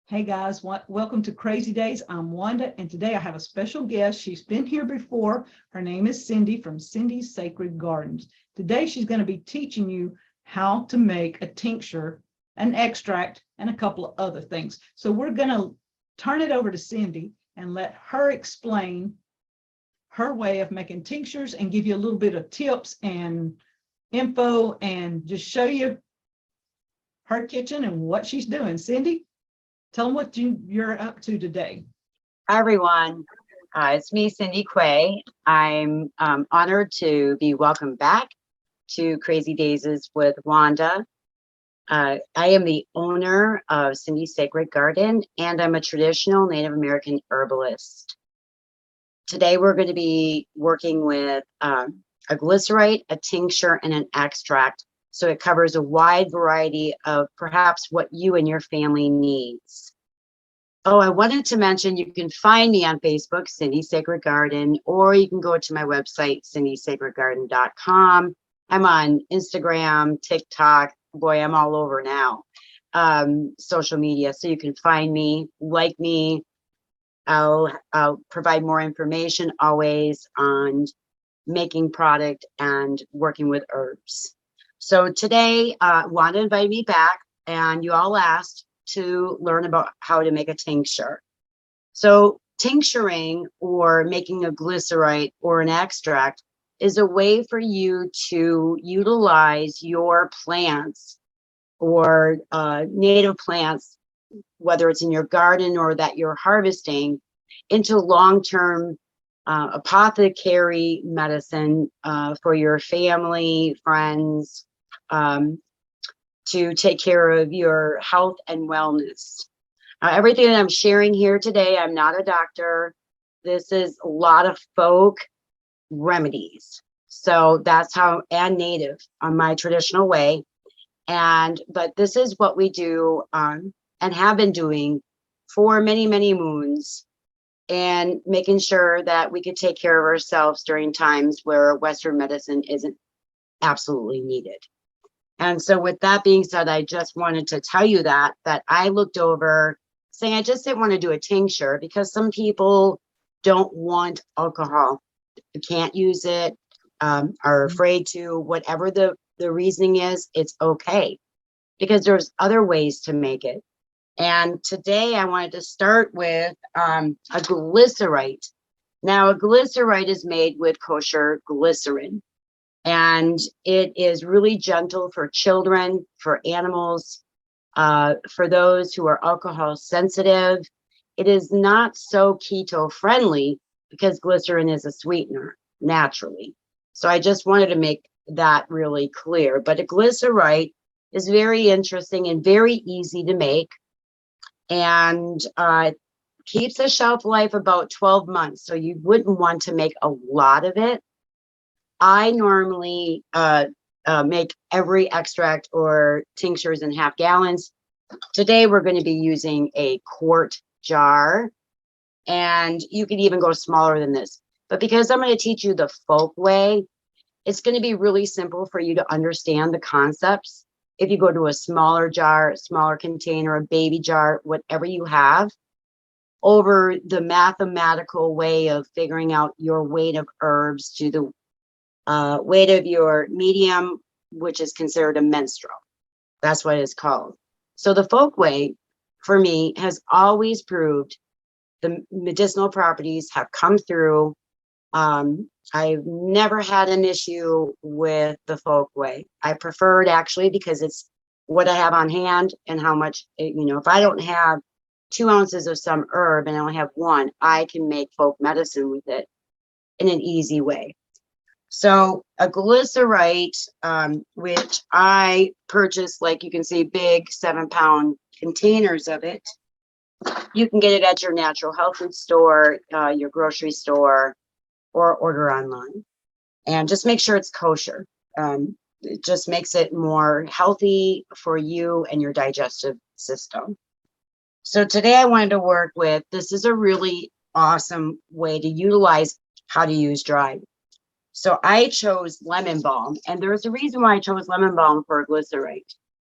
Hey guys, welcome to Crazy Days. I'm Wanda, and today I have a special guest. She's been here before. Her name is Cindi from Cindi's Sacred Gardens. Today she's going to be teaching you how to make a tincture, an extract, and a couple of other things. So we're going to turn it over to Cindi and let her explain her way of making tinctures and give you a little bit of tips and info and just show you her kitchen and what she's doing. Cindi? Tell them what you're up to today. Hi, everyone. It's me, Cindi Quay. I'm honored to be welcomed back to Crazy Dazes with Wanda. I am the owner of Cindi's Sacred Garden, and I'm a traditional Native American herbalist. Today, we're going to be working with a glycerite, a tincture, and an extract. So it covers a wide variety of perhaps what you and your family needs. Oh, I wanted to mention you can find me on Facebook, Cindi's Sacred Garden, or you can go to my website, cindysacredgarden.com. I'm on Instagram, TikTok. Boy, I'm all over now. Social media, so you can find me, like me. I'll provide more information always on making product and working with herbs. So today, Wanda invited me back, and you all asked to learn about how to make a tincture. So tincturing or making a glycerite or an extract is a way for you to utilize your plants or native plants, whether it's in your garden or that you're harvesting, into long-term apothecary medicine for your family, friends, to take care of your health and wellness. Everything that I'm sharing here today, I'm not a doctor. This is a lot of folk remedies. So that's how, and native on my traditional way. But this is what we do and have been doing for many, many moons, and making sure that we could take care of ourselves during times where Western medicine isn't absolutely needed. And so with that being said, I just wanted to tell you that I looked over saying I just didn't want to do a tincture because some people don't want alcohol, can't use it, are afraid to, whatever the reasoning is, it's okay, because there's other ways to make it. And today I wanted to start with a glycerite. Now, a glycerite is made with kosher glycerin, and it is really gentle for children, for animals, for those who are alcohol sensitive. It is not so keto friendly because glycerin is a sweetener naturally. So I just wanted to make that really clear. But a glycerite is very interesting and very easy to make, and keeps a shelf life about 12 months. So you wouldn't want to make a lot of it. I normally make every extract or tinctures in half gallons. Today, we're going to be using a quart jar, and you can even go smaller than this. But because I'm going to teach you the folk way, it's going to be really simple for you to understand the concepts. If you go to a smaller jar, smaller container, a baby jar, whatever you have, over the mathematical way of figuring out your weight of herbs to the weight of your medium, which is considered a menstrual. That's what it's called. So the folk way, for me, has always proved the medicinal properties have come through. I've never had an issue with the folk way. I prefer it actually because it's what I have on hand and how much, if I don't have 2 ounces of some herb and I only have one, I can make folk medicine with it in an easy way. So a glycerite, which I purchased, like you can see, big 7-pound containers of it. You can get it at your natural health food store, your grocery store, or order online. And just make sure it's kosher. It just makes it more healthy for you and your digestive system. So today I wanted to work with, this is a really awesome way to utilize how to use dried. So I chose lemon balm, and there's a reason why I chose lemon balm for a glycerite.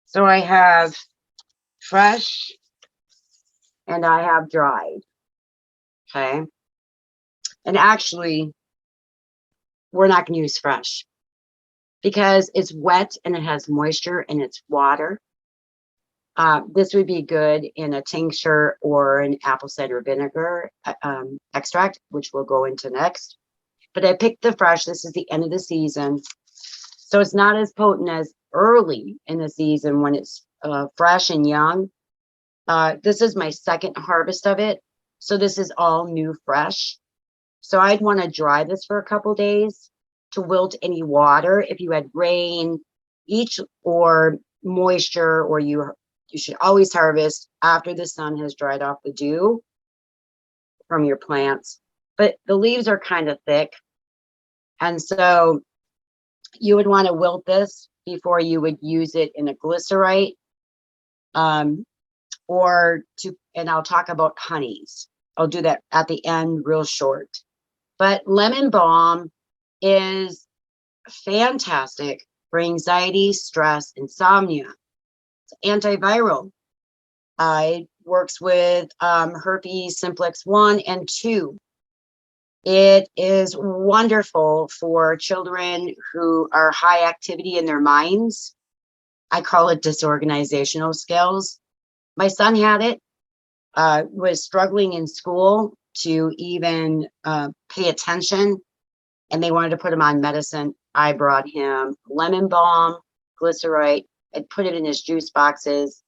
So I have fresh and I have dried. Okay. And actually, we're not going to use fresh because it's wet and it has moisture and it's water. This would be good in a tincture or an apple cider vinegar extract, which we'll go into next. But I picked the fresh. This is the end of the season. So it's not as potent as early in the season when it's fresh and young. This is my second harvest of it. So this is all new fresh. So I'd want to dry this for a couple days to wilt any water. If you had rain, or moisture, or you should always harvest after the sun has dried off the dew from your plants. But the leaves are kind of thick. And so you would want to wilt this before you would use it in a glycerite. And I'll talk about honeys. I'll do that at the end real short. But lemon balm is fantastic for anxiety, stress, insomnia. It's antiviral. It works with herpes simplex 1 and 2. It is wonderful for children who are high activity in their minds. I call it disorganizational skills. My son had it, was struggling in school to even pay attention, and they wanted to put him on medicine. I brought him lemon balm, glycerite, and put it in his juice boxes,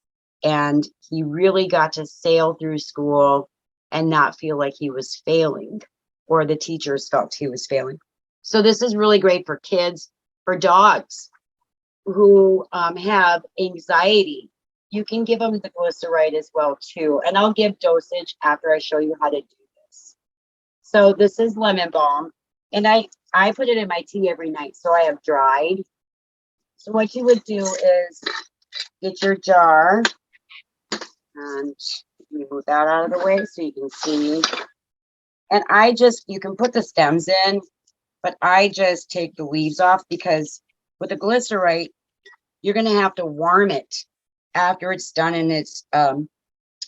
and he really got to sail through school and not feel like he was failing, or the teachers felt he was failing. So this is really great for kids, for dogs who have anxiety. You can give them the glycerite as well too. And I'll give dosage after I show you how to do this. So this is lemon balm, and I put it in my tea every night, so I have dried. So what you would do is get your jar, and move that out of the way so you can see. And you can put the stems in, but I just take the leaves off, because with the glycerite, you're going to have to warm it after it's done in its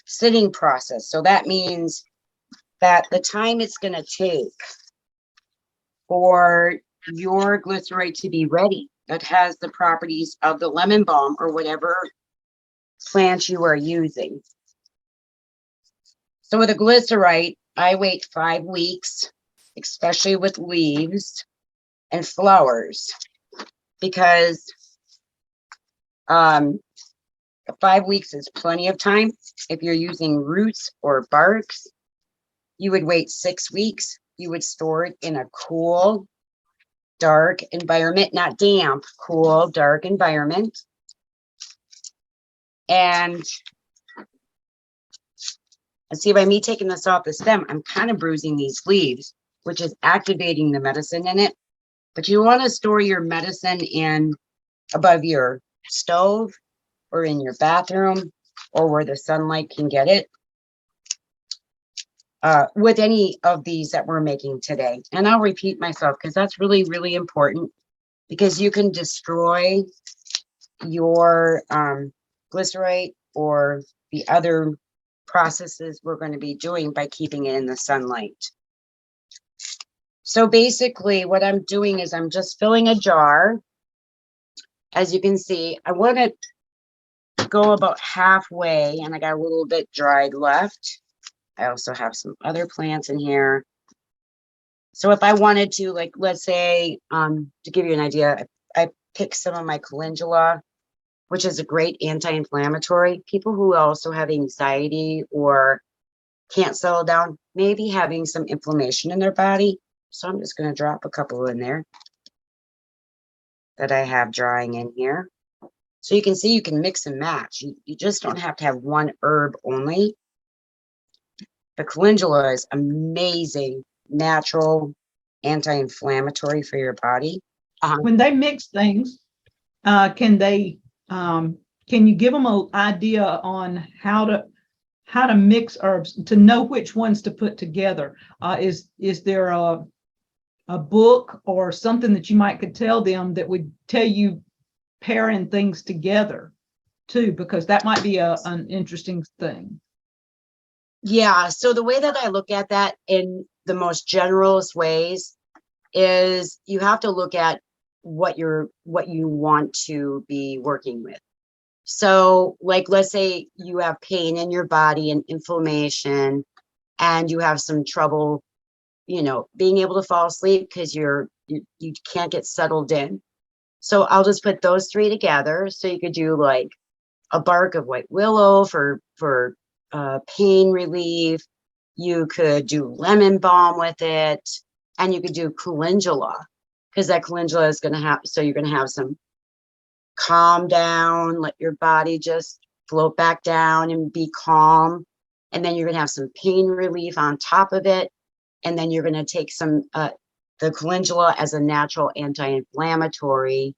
sitting process. So that means that the time it's going to take for your glycerite to be ready, that has the properties of the lemon balm or whatever plant you are using. So with a glycerite, I wait 5 weeks, especially with leaves and flowers, because 5 weeks is plenty of time. If you're using roots or barks, you would wait 6 weeks. You would store it in a cool, dark environment, not damp, cool, dark environment. And see, by me taking this off the stem, I'm kind of bruising these leaves, which is activating the medicine in it. But you want to store your medicine above your stove or in your bathroom or where the sunlight can get it, with any of these that we're making today. And I'll repeat myself because that's really, really important, because you can destroy your glycerite or the other processes we're going to be doing by keeping it in the sunlight. So basically what I'm doing is I'm just filling a jar. As you can see, I want to go about halfway, and I got a little bit dried left. I also have some other plants in here. So if I wanted to, like, let's say, to give you an idea, I picked some of my calendula, which is a great anti-inflammatory. People who also have anxiety or can't settle down, maybe having some inflammation in their body. So I'm just going to drop a couple in there that I have drying in here. So you can see you can mix and match. You just don't have to have one herb only. The calendula is amazing, natural, anti-inflammatory for your body. When they mix things, can you give them an idea on how to mix herbs to know which ones to put together? Is there a book or something that you could tell them that would tell you pairing things together too? Because that might be an interesting thing. Yeah, so the way that I look at that in the most generalist ways is you have to look at what you want to be working with. So like, let's say you have pain in your body and inflammation, and you have some trouble, being able to fall asleep because you can't get settled in. So I'll just put those three together. So you could do like a bark of white willow for pain relief. You could do lemon balm with it, and you could do calendula, because that calendula is going to have, so you're going to have some calm down, let your body just float back down and be calm. And then you're going to have some pain relief on top of it. And then you're going to take some, the calendula as a natural anti-inflammatory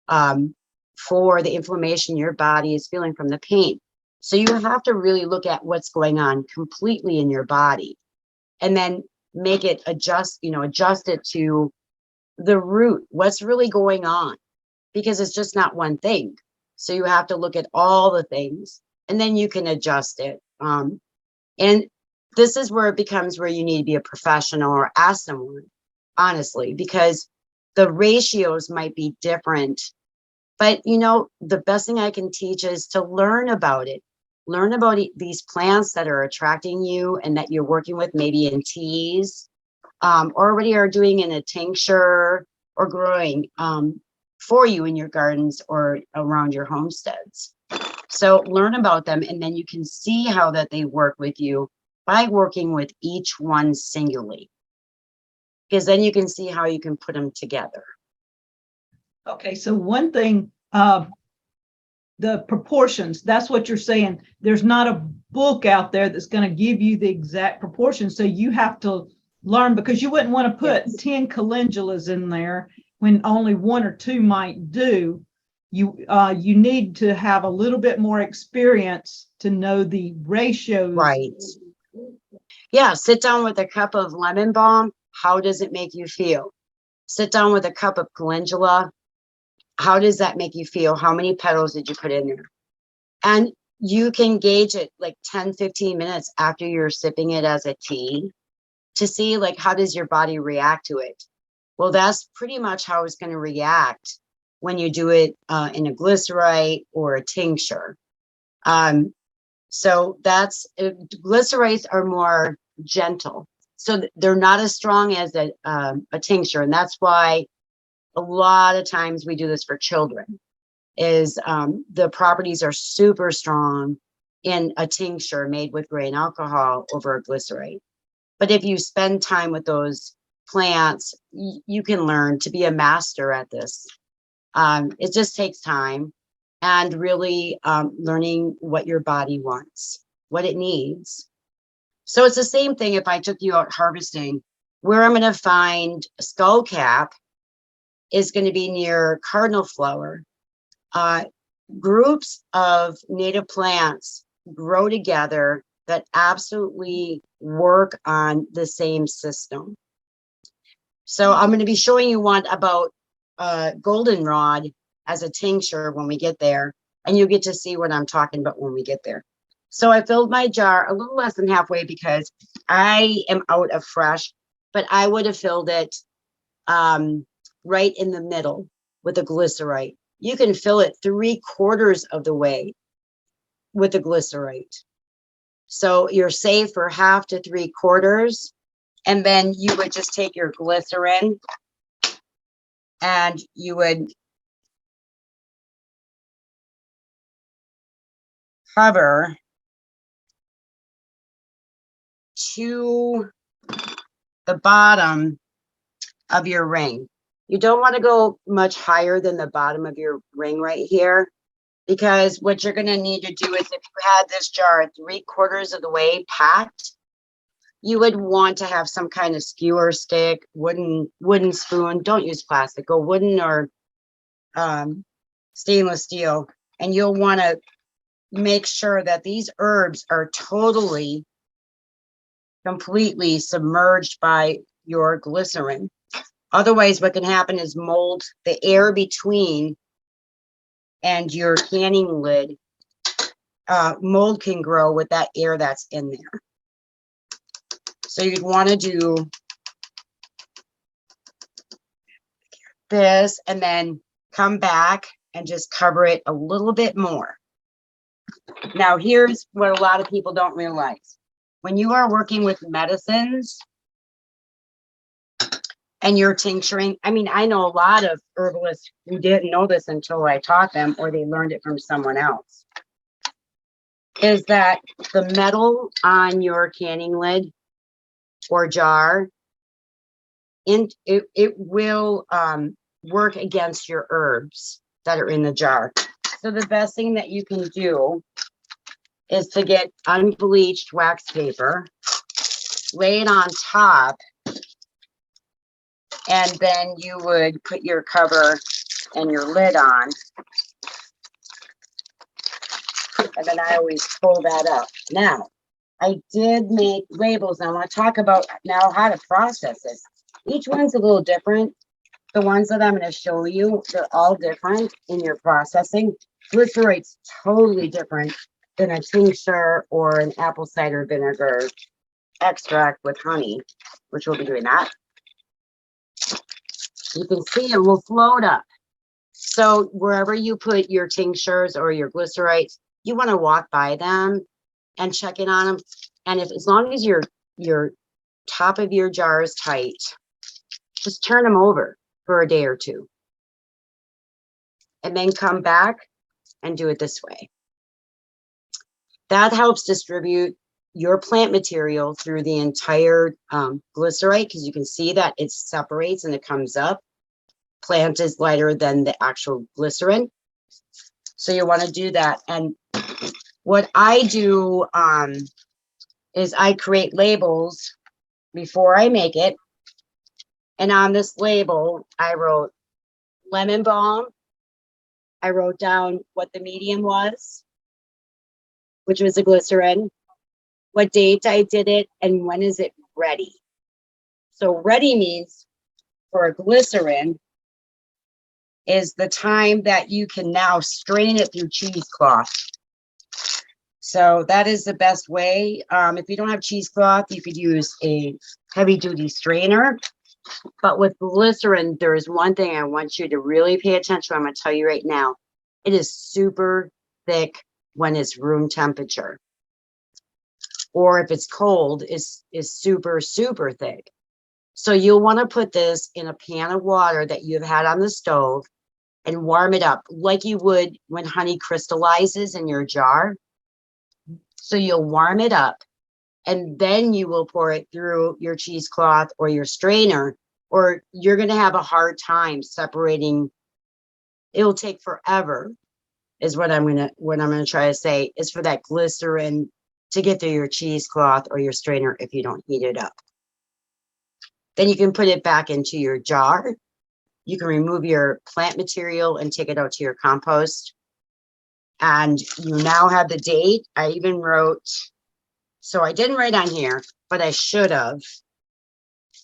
for the inflammation your body is feeling from the pain. So you have to really look at what's going on completely in your body, and then make it adjust it to the root, what's really going on, because it's just not one thing. So you have to look at all the things, and then you can adjust it. And this is where it becomes where you need to be a professional or ask someone, honestly, because the ratios might be different. But the best thing I can teach is to learn about it. Learn about these plants that are attracting you and that you're working with, maybe in teas, or already are doing in a tincture, or growing for you in your gardens or around your homesteads. So learn about them, and then you can see how that they work with you by working with each one singly, because then you can see how you can put them together. Okay, so one thing, the proportions, that's what you're saying. There's not a book out there that's going to give you the exact proportions. So you have to learn, because you wouldn't want to put 10 calendulas in there when only one or two might do. You need to have a little bit more experience to know the ratios. Right. Yeah, sit down with a cup of lemon balm. How does it make you feel? Sit down with a cup of calendula. How does that make you feel? How many petals did you put in there? And you can gauge it like 10, 15 minutes after you're sipping it as a tea to see like, how does your body react to it? Well, that's pretty much how it's going to react when you do it in a glycerite or a tincture. So glycerites are more gentle. So they're not as strong as a tincture. And that's why a lot of times we do this for children, is the properties are super strong in a tincture made with grain alcohol over a glycerite. But if you spend time with those plants, you can learn to be a master at this. It just takes time, and really learning what your body wants, what it needs. So it's the same thing if I took you out harvesting. Where I'm going to find a skullcap is going to be near cardinal flower. Groups of native plants grow together that absolutely work on the same system. So I'm going to be showing you one about goldenrod as a tincture when we get there, and you get to see what I'm talking about when we get there. So I filled my jar a little less than halfway because I am out of fresh, but I would have filled it right in the middle with a glycerite. You can fill it 3/4 of the way with a glycerite. So you're safe for 1/2 to 3/4. And then you would just take your glycerin and you would cover to the bottom of your ring. You don't want to go much higher than the bottom of your ring right here, because what you're going to need to do is, if you had this jar 3/4 of the way packed, you would want to have some kind of skewer stick, wooden spoon. Don't use plastic. Go wooden or stainless steel. And you'll want to make sure that these herbs are totally, completely submerged by your glycerin. Otherwise, what can happen is mold, the air between and your canning lid, mold can grow with that air that's in there. So you'd want to do this and then come back and just cover it a little bit more. Now, here's what a lot of people don't realize. When you are working with medicines and you're tincturing, I mean, I know a lot of herbalists who didn't know this until I taught them or they learned it from someone else, is that the metal on your canning lid or jar, it will work against your herbs that are in the jar. So the best thing that you can do is to get unbleached wax paper, lay it on top, and then you would put your cover and your lid on. And then I always pull that up. Now, I did make labels. And I want to talk about now how to process this. Each one's a little different. The ones that I'm going to show you, they're all different in your processing. Glycerite's totally different than a tincture or an apple cider vinegar extract with honey, which we'll be doing that. You can see it will float up. So wherever you put your tinctures or your glycerites, you want to walk by them and check in on them. And if, as long as your top of your jar is tight, just turn them over for a day or two. And then come back and do it this way. That helps distribute your plant material through the entire glycerite, because you can see that it separates and it comes up. Plant is lighter than the actual glycerin. So you want to do that. And what I do is I create labels before I make it. And on this label, I wrote lemon balm. I wrote down what the medium was, which was a glycerin, what date I did it, and when is it ready. So ready means for a glycerin is the time that you can now strain it through cheesecloth. So that is the best way. If you don't have cheesecloth, you could use a heavy duty strainer. But with glycerin, there is one thing I want you to really pay attention to. I'm going to tell you right now. It is super thick when it's room temperature. Or if it's cold, is super, super thick. So you'll want to put this in a pan of water that you've had on the stove and warm it up like you would when honey crystallizes in your jar. So you'll warm it up and then you will pour it through your cheesecloth or your strainer, or you're going to have a hard time separating. It'll take forever is what I'm going to try to say, is for that glycerin to get through your cheesecloth or your strainer if you don't heat it up. Then you can put it back into your jar. You can remove your plant material and take it out to your compost. And you now have the date. I even wrote, so I didn't write on here, but I should have.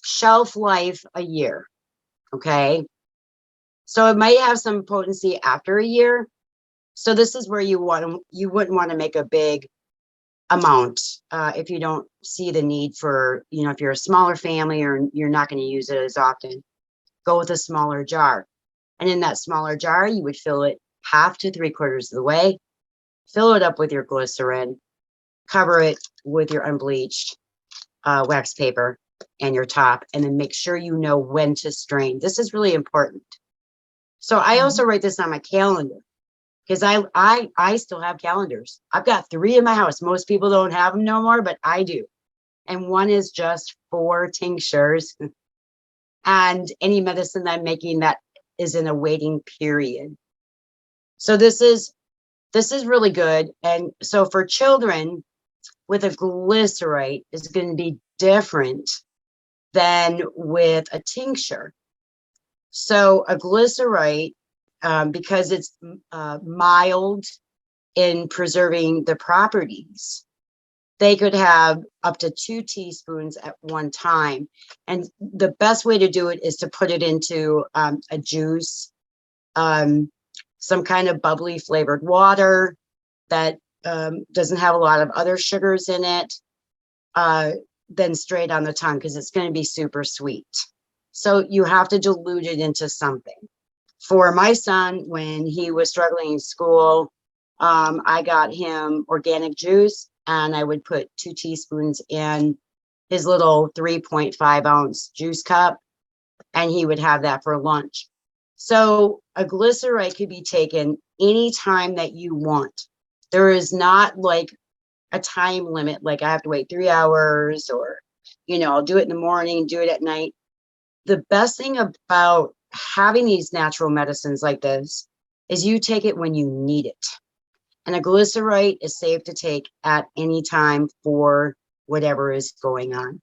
Shelf life a year. Okay. So it might have some potency after a year. So this is where you wouldn't want to make a big amount if you don't see the need for, if you're a smaller family or you're not going to use it as often, go with a smaller jar. And in that smaller jar, you would fill it half to 3/4 of the way, fill it up with your glycerin, cover it with your unbleached wax paper and your top, and then make sure you know when to strain. This is really important. So I also write this on my calendar, because I still have calendars. I've got 3 in my house. Most people don't have them no more, but I do. And one is just for tinctures and any medicine that I'm making that is in a waiting period. So this is really good. And so for children with a glycerite is going to be different than with a tincture. So a glycerite, because it's mild in preserving the properties, they could have up to 2 teaspoons at one time. And the best way to do it is to put it into a juice, some kind of bubbly flavored water that doesn't have a lot of other sugars in it. than straight on the tongue because it's going to be super sweet. So you have to dilute it into something. For my son, when he was struggling in school, I got him organic juice, and I would put 2 teaspoons in his little 3.5 ounce juice cup, and he would have that for lunch. So a glycerite could be taken anytime that you want. There is not like a time limit, like I have to wait 3 hours, or, you know, I'll do it in the morning, do it at night. The best thing about having these natural medicines like this is you take it when you need it. And a glycerite is safe to take at any time for whatever is going on.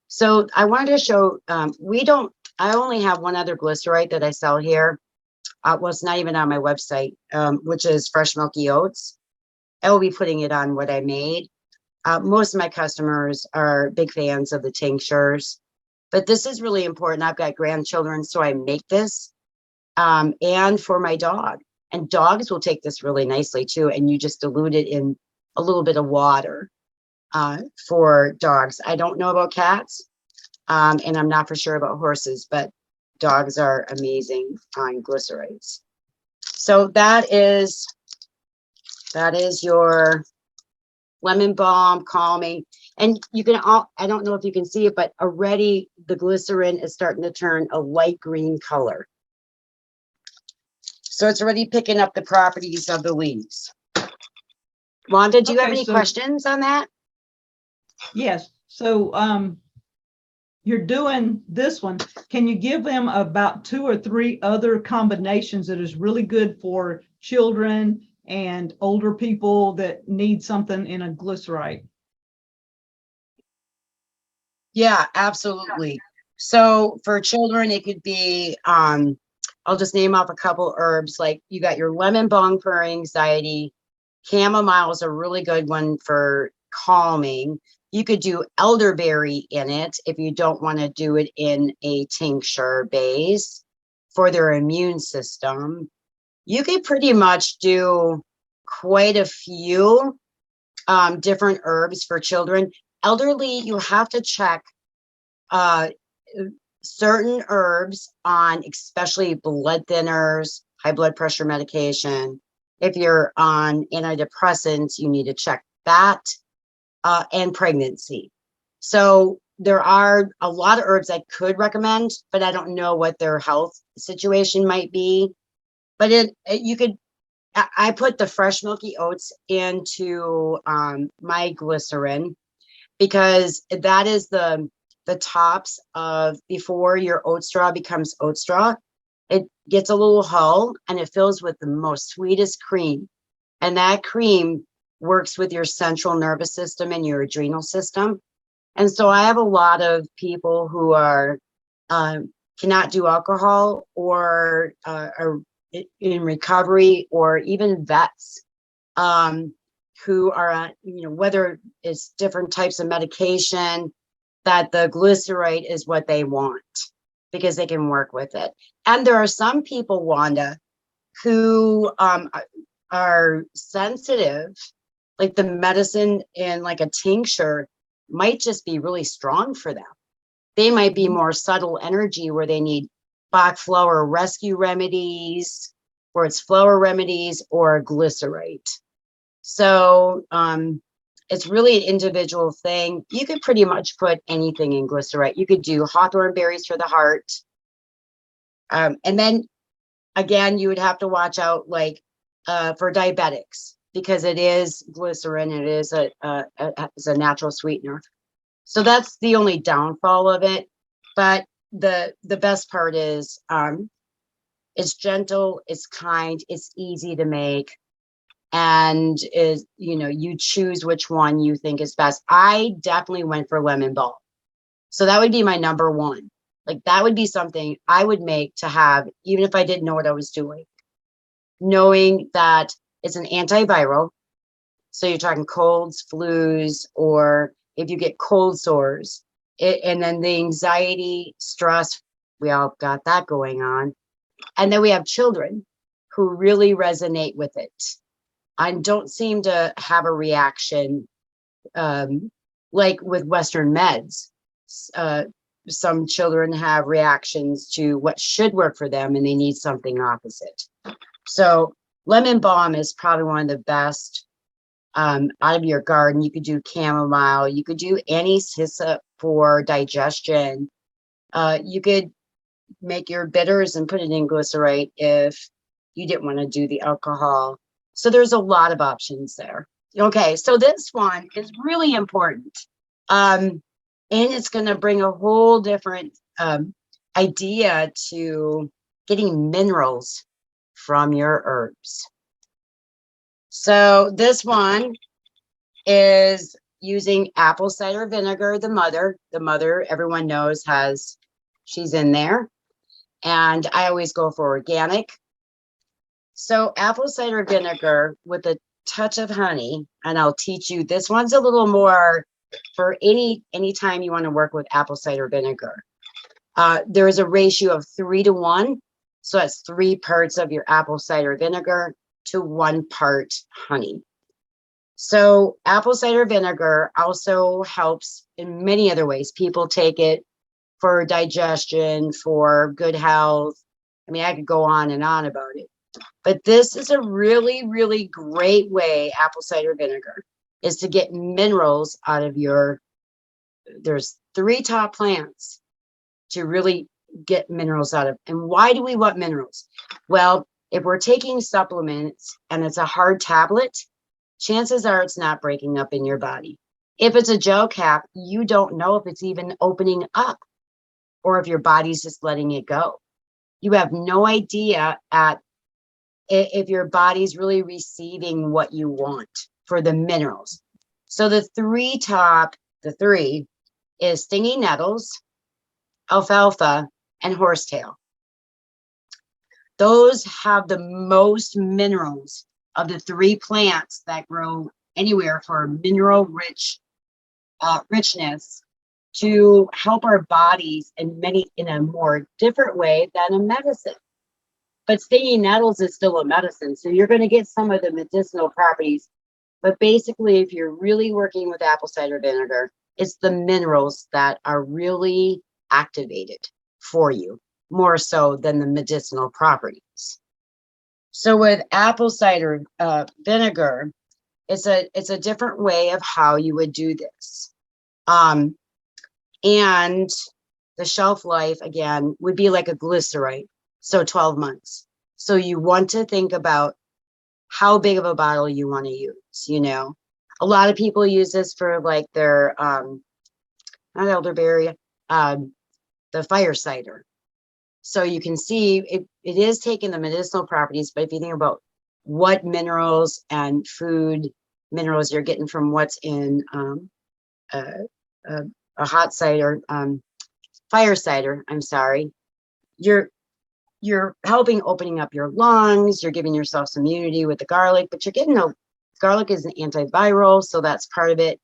So I wanted to show, I only have one other glycerite that I sell here. Well, it's not even on my website, which is fresh milky oats. I will be putting it on what I made. Most of my customers are big fans of the tinctures, but this is really important. I've got grandchildren, so I make this, and for my dog. And dogs will take this really nicely too. And you just dilute it in a little bit of water for dogs. I don't know about cats, and I'm not for sure about horses, but dogs are amazing on glycerites. So that is your lemon balm calming. And you can I don't know if you can see it, but already the glycerin is starting to turn a light green color. So it's already picking up the properties of the leaves. Wanda, do you have any questions on that? Yes. So you're doing this one. Can you give them about 2 or 3 other combinations that is really good for children and older people that need something in a glycerite? Yeah, absolutely. So for children, it could be, I'll just name off a couple herbs. Like you got your lemon balm for anxiety. Chamomile is a really good one for calming. You could do elderberry in it if you don't want to do it in a tincture base for their immune system. You could pretty much do quite a few different herbs for children. Elderly, you have to check certain herbs on, especially blood thinners, high blood pressure medication. If you're on antidepressants, you need to check that, and pregnancy. So there are a lot of herbs I could recommend, but I don't know what their health situation might be. But you could, I put the fresh milky oats into my glycerin because that is the tops of, before your oat straw becomes oat straw, it gets a little hull and it fills with the most sweetest cream. And that cream works with your central nervous system and your adrenal system. And so I have a lot of people who are cannot do alcohol, or are in recovery, or even vets who are, whether it's different types of medication, that the glycerite is what they want because they can work with it. And there are some people, Wanda, who are sensitive, like the medicine in like a tincture might just be really strong for them. They might be more subtle energy where they need Bach flower rescue remedies, or it's flower remedies, or glycerite. So it's really an individual thing. You could pretty much put anything in glycerite. You could do hawthorn berries for the heart. And then again, you would have to watch out like for diabetics, because it is glycerin. It is a natural sweetener. So that's the only downfall of it. But the best part is it's gentle, it's kind, it's easy to make, and is, you choose which one you think is best. I definitely went for lemon balm. So that would be my number one. Like that would be something I would make to have, even if I didn't know what I was doing, knowing that it's an antiviral. So you're talking colds, flus, or if you get cold sores, and then the anxiety, stress, we all got that going on. And then we have children who really resonate with it and don't seem to have a reaction like with Western meds, some children have reactions to what should work for them and they need something opposite. So lemon balm is probably one of the best out of your garden. You could do chamomile, you could do anise-hyssop for digestion. You could make your bitters and put it in glycerite if you didn't want to do the alcohol. So there's a lot of options there. Okay, so this one is really important. And it's going to bring a whole different idea to getting minerals from your herbs. So this one is using apple cider vinegar, the mother. The mother, everyone knows, she's in there. And I always go for organic. So apple cider vinegar with a touch of honey, and I'll teach you, this one's a little more for any time you want to work with apple cider vinegar. There is a ratio of 3 to 1. So that's 3 parts of your apple cider vinegar to 1 part honey. So apple cider vinegar also helps in many other ways. People take it for digestion, for good health. I mean, I could go on and on about it. But this is a really, really great way, apple cider vinegar, is to get minerals out of there's 3 top plants to really get minerals out of. And why do we want minerals? Well, if we're taking supplements and it's a hard tablet, chances are it's not breaking up in your body. If it's a gel cap, you don't know if it's even opening up or if your body's just letting it go. You have no idea if your body's really receiving what you want for the minerals. So the 3 is stinging nettles, alfalfa, and horsetail. Those have the most minerals of the 3 plants that grow anywhere for mineral richness to help our bodies in a more different way than a medicine. But stinging nettles is still a medicine, so you're going to get some of the medicinal properties. But basically, if you're really working with apple cider vinegar, it's the minerals that are really activated for you, more so than the medicinal properties. So with apple cider vinegar, it's a different way of how you would do this. And the shelf life, again, would be like a glycerite, so 12 months. So you want to think about how big of a bottle you want to use, you know. A lot of people use this for like their, not elderberry, the fire cider. So you can see it is taking the medicinal properties, but if you think about what minerals and food minerals you're getting from what's in a hot cider, fire cider, I'm sorry, you're helping opening up your lungs, you're giving yourself some immunity with the garlic, but you're getting garlic is an antiviral, so that's part of it.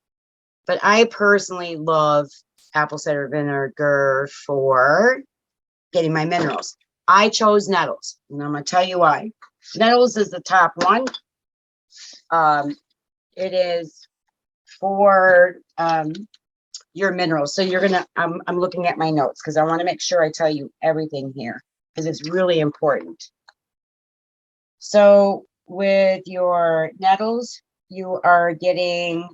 But I personally love apple cider vinegar for getting my minerals. I chose Nettles, and I'm going to tell you why. Nettles is the top one. It is for your minerals. So you're going to, I'm looking at my notes because I want to make sure I tell you everything here because it's really important. So with your Nettles, you are getting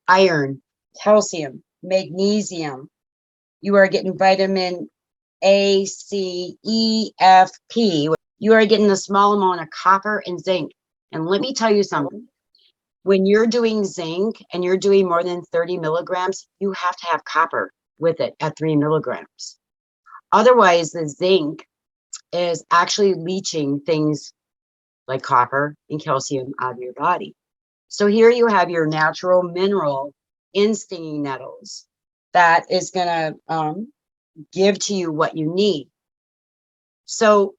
iron, calcium, magnesium. You are getting vitamin A, C, E, F, P. You are getting a small amount of copper and zinc. And let me tell you something. When you're doing zinc and you're doing more than 30 milligrams, you have to have copper with it at 3 milligrams. Otherwise, the zinc is actually leaching things like copper and calcium out of your body. So here you have your natural mineral in stinging nettles that is going to give to you what you need. So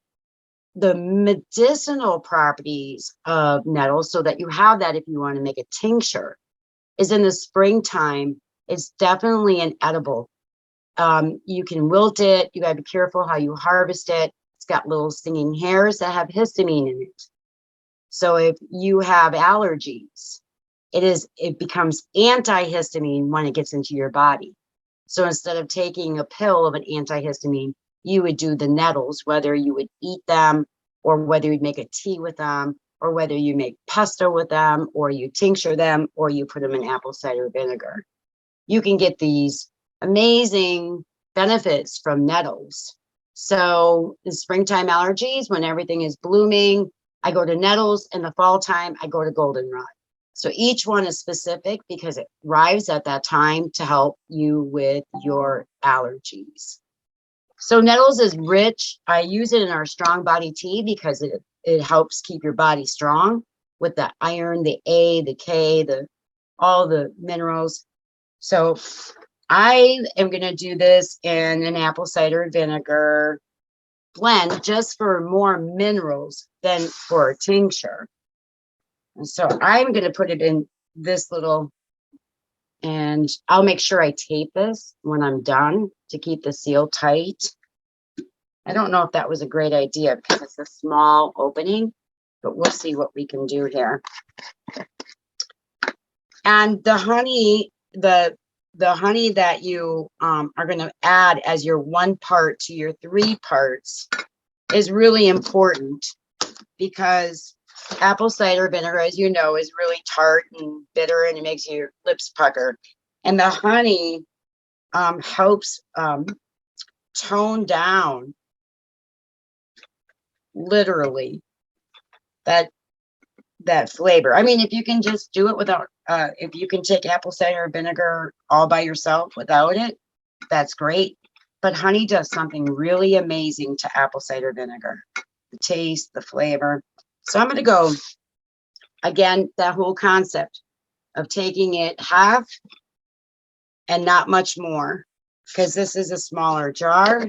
the medicinal properties of nettles, so that you have that if you want to make a tincture, is in the springtime. It's definitely an edible. You can wilt it. You got to be careful how you harvest it. It's got little stinging hairs that have histamine in it. So if you have allergies, it becomes antihistamine when it gets into your body. So instead of taking a pill of an antihistamine, you would do the nettles, whether you would eat them or whether you'd make a tea with them, or whether you make pesto with them, or you tincture them, or you put them in apple cider vinegar. You can get these amazing benefits from nettles. So in springtime allergies, when everything is blooming, I go to nettles. In the fall time, I go to goldenrod. So each one is specific because it arrives at that time to help you with your allergies. So nettles is rich. I use it in our strong body tea because it helps keep your body strong with the iron, the A, the K, all the minerals. So I am going to do this in an apple cider vinegar blend just for more minerals than for a tincture. And so I'm going to put it in this little, and I'll make sure I tape this when I'm done to keep the seal tight. I don't know if that was a great idea because it's a small opening, but we'll see what we can do here. And the honey, the honey that you are going to add as your 1 part to your 3 parts is really important because apple cider vinegar, as you know, is really tart and bitter and it makes your lips pucker. And the honey helps tone down, literally, that flavor. I mean, if you can just do it without, if you can take apple cider vinegar all by yourself without it, that's great. But honey does something really amazing to apple cider vinegar. The taste, the flavor. So I'm going to go, again, that whole concept of taking it half and not much more, because this is a smaller jar.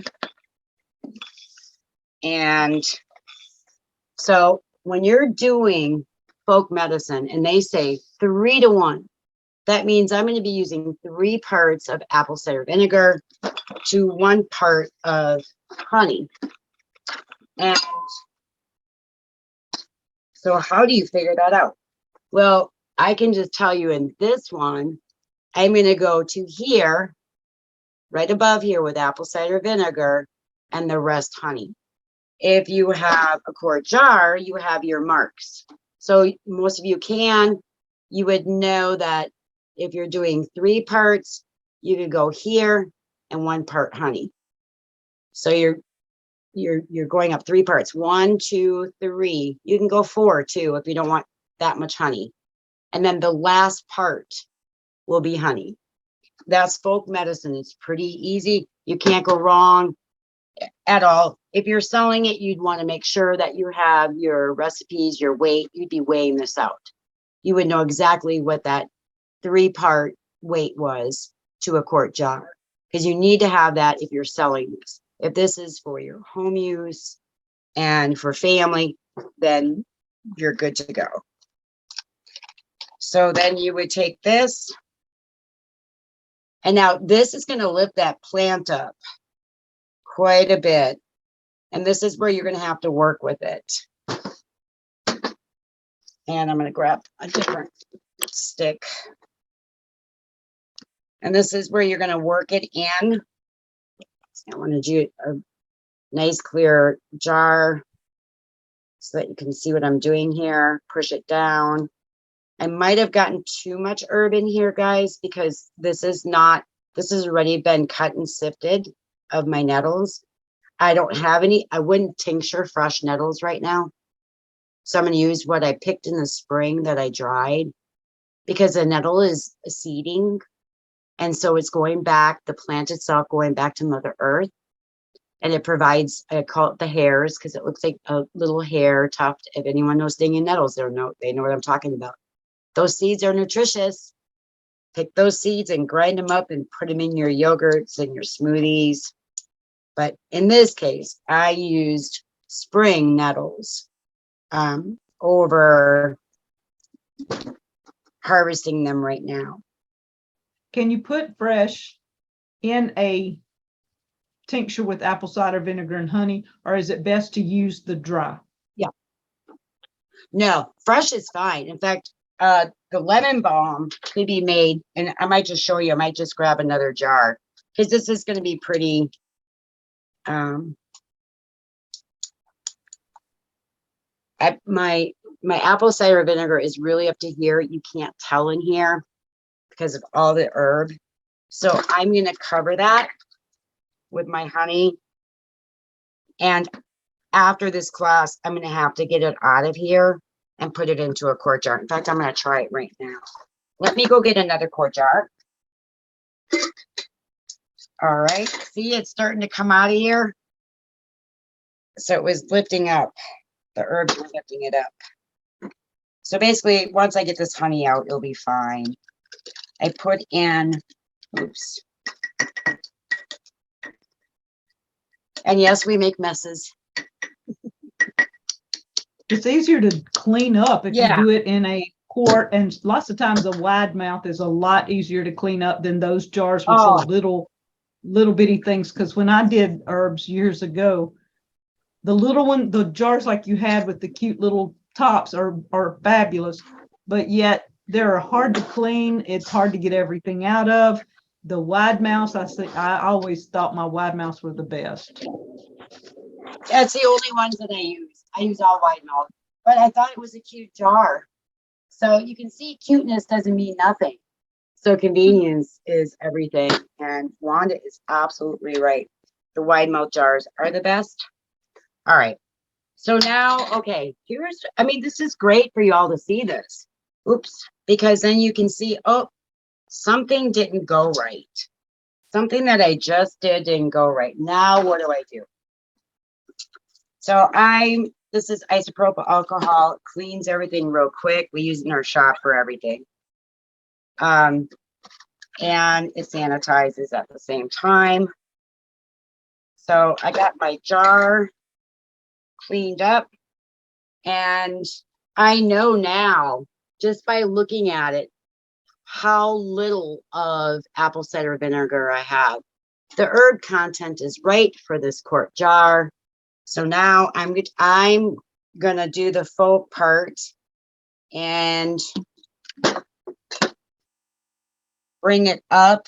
And so when you're doing folk medicine and they say 3 to 1, that means I'm going to be using 3 parts of apple cider vinegar to 1 part of honey. And so how do you figure that out? Well, I can just tell you in this one, I'm going to go to here, right above here with apple cider vinegar and the rest honey. If you have a quart jar, you have your marks. So most of you would know that if you're doing 3 parts, you could go here and 1 part honey. So you're going up 3 parts, 1, 2, 3. You can go 4 too if you don't want that much honey. And then the last part will be honey. That's folk medicine. It's pretty easy. You can't go wrong at all. If you're selling it, you'd want to make sure that you have your recipes, your weight. You'd be weighing this out. You would know exactly what that 3-part weight was to a quart jar, because you need to have that if you're selling this. If this is for your home use and for family, then you're good to go. So then you would take this, and now this is going to lift that plant up quite a bit. And this is where you're going to have to work with it. And I'm going to grab a different stick. And this is where you're going to work it in. I want to do a nice clear jar so that you can see what I'm doing here. Push it down. I might have gotten too much herb in here, guys, because this has already been cut and sifted of my nettles. I don't have any. I wouldn't tincture fresh nettles right now. So I'm going to use what I picked in the spring that I dried, because a nettle is seeding. And so it's going back, the plant itself going back to Mother Earth. And it provides, I call it the hairs, because it looks like a little hair tuft. If anyone knows stinging nettles, they know what I'm talking about. Those seeds are nutritious. Pick those seeds and grind them up and put them in your yogurts and your smoothies. But in this case, I used spring nettles over harvesting them right now. Can you put fresh in a tincture with apple cider vinegar and honey, or is it best to use the dry? Yeah. No, fresh is fine. In fact, the lemon balm could be made, and I might just show you, I might just grab another jar because this is going to be pretty, my apple cider vinegar is really up to here. You can't tell in here because of all the herb. So I'm going to cover that with my honey. And after this class, I'm going to have to get it out of here and put it into a quart jar. In fact, I'm going to try it right now. Let me go get another quart jar. All right. See, it's starting to come out of here. So it was lifting up. The herbs were lifting it up. So basically, once I get this honey out, it'll be fine. I put in, oops. And yes, we make messes. It's easier to clean up if Yeah. you do it in a quart, and lots of times a wide mouth is a lot easier to clean up than those jars with Oh. the little bitty things. Because when I did herbs years ago, the little one, the jars like you had with the cute little tops are fabulous, but yet they're hard to clean. It's hard to get everything out of. The wide mouths, I always thought my wide mouths were the best. That's the only ones that I use. I use all wide mouth, but I thought it was a cute jar. So you can see cuteness doesn't mean nothing. So convenience is everything. And Wanda is absolutely right. The wide mouth jars are the best. All right. So now, okay, this is great for you all to see this. Oops, because then you can see, oh, something didn't go right. Something that I just didn't go right. Now, what do I do? So this is isopropyl alcohol. It cleans everything real quick. We use it in our shop for everything. And it sanitizes at the same time. So I got my jar cleaned up, and I know now, just by looking at it, how little of apple cider vinegar I have. The herb content is right for this quart jar. So now I'm gonna do the faux part and bring it up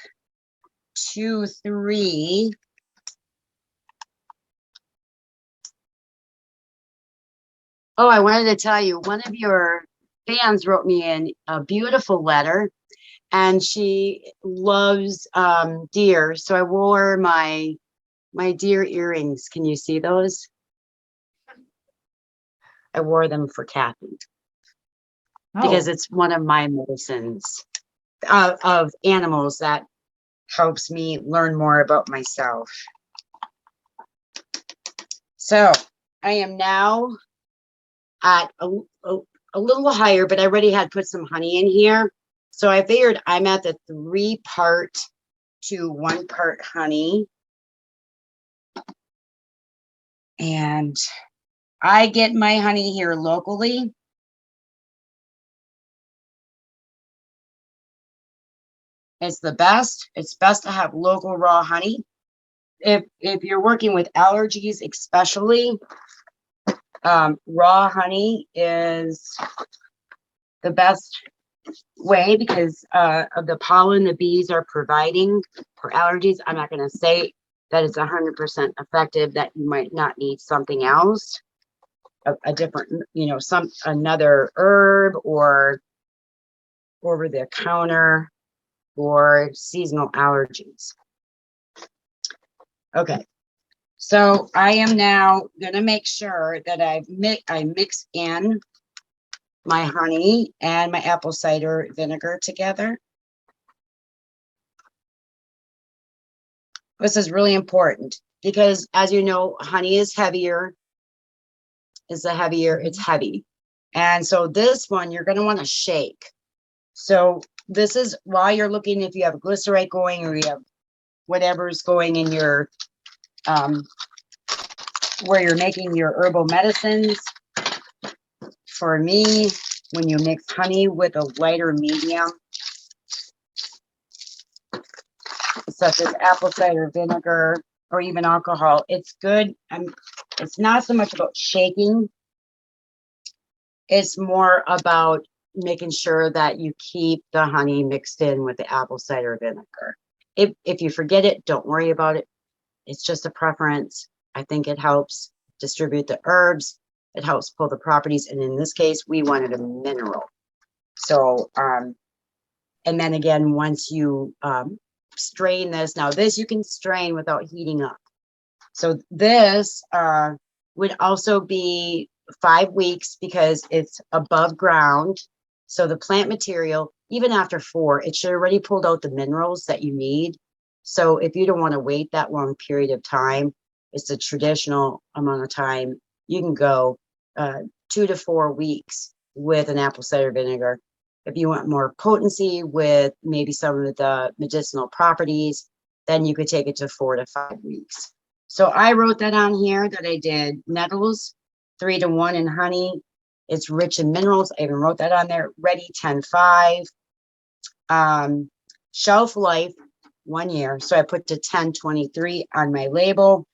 to 3. Oh, I wanted to tell you, one of your fans wrote me in a beautiful letter, and she loves deer. So I wore my deer earrings. Can you see those? I wore them for Kathy because it's one of my medicines of animals that helps me learn more about myself. So I am now at a little higher, but I already had put some honey in here. So I figured I'm at the 3 part to 1 part honey. And I get my honey here locally. It's the best. It's best to have local raw honey. If you're working with allergies, especially, raw honey is the best way because of the pollen the bees are providing for allergies. I'm not going to say that it's 100% effective, that you might not need something else, a different, another herb or over the counter or seasonal allergies. Okay. So I am now going to make sure that I mix in my honey and my apple cider vinegar together. This is really important because, as you know, honey is heavier. It's heavy. And so this one, you're going to want to shake. So this is while you're looking, if you have glycerite going or you have whatever's going in your, where you're making your herbal medicines. For me, when you mix honey with a lighter medium, such as apple cider vinegar or even alcohol, it's good. It's not so much about shaking. It's more about making sure that you keep the honey mixed in with the apple cider vinegar. If you forget it, don't worry about it. It's just a preference. I think it helps distribute the herbs. It helps pull the properties. And in this case, we wanted a mineral. So, and then again, once you strain this, now this you can strain without heating up. So this would also be 5 weeks because it's above ground. So the plant material, even after 4, it should already pulled out the minerals that you need. So if you don't want to wait that long period of time, it's a traditional amount of time. You can go 2 to 4 weeks with an apple cider vinegar. If you want more potency with maybe some of the medicinal properties, then you could take it to 4 to 5 weeks. So I wrote that on here that I did Nettles 3 to 1 in honey. It's rich in minerals. I even wrote that on there. Ready 10.5. Shelf life 1 year. So I put to 10.23 on my label.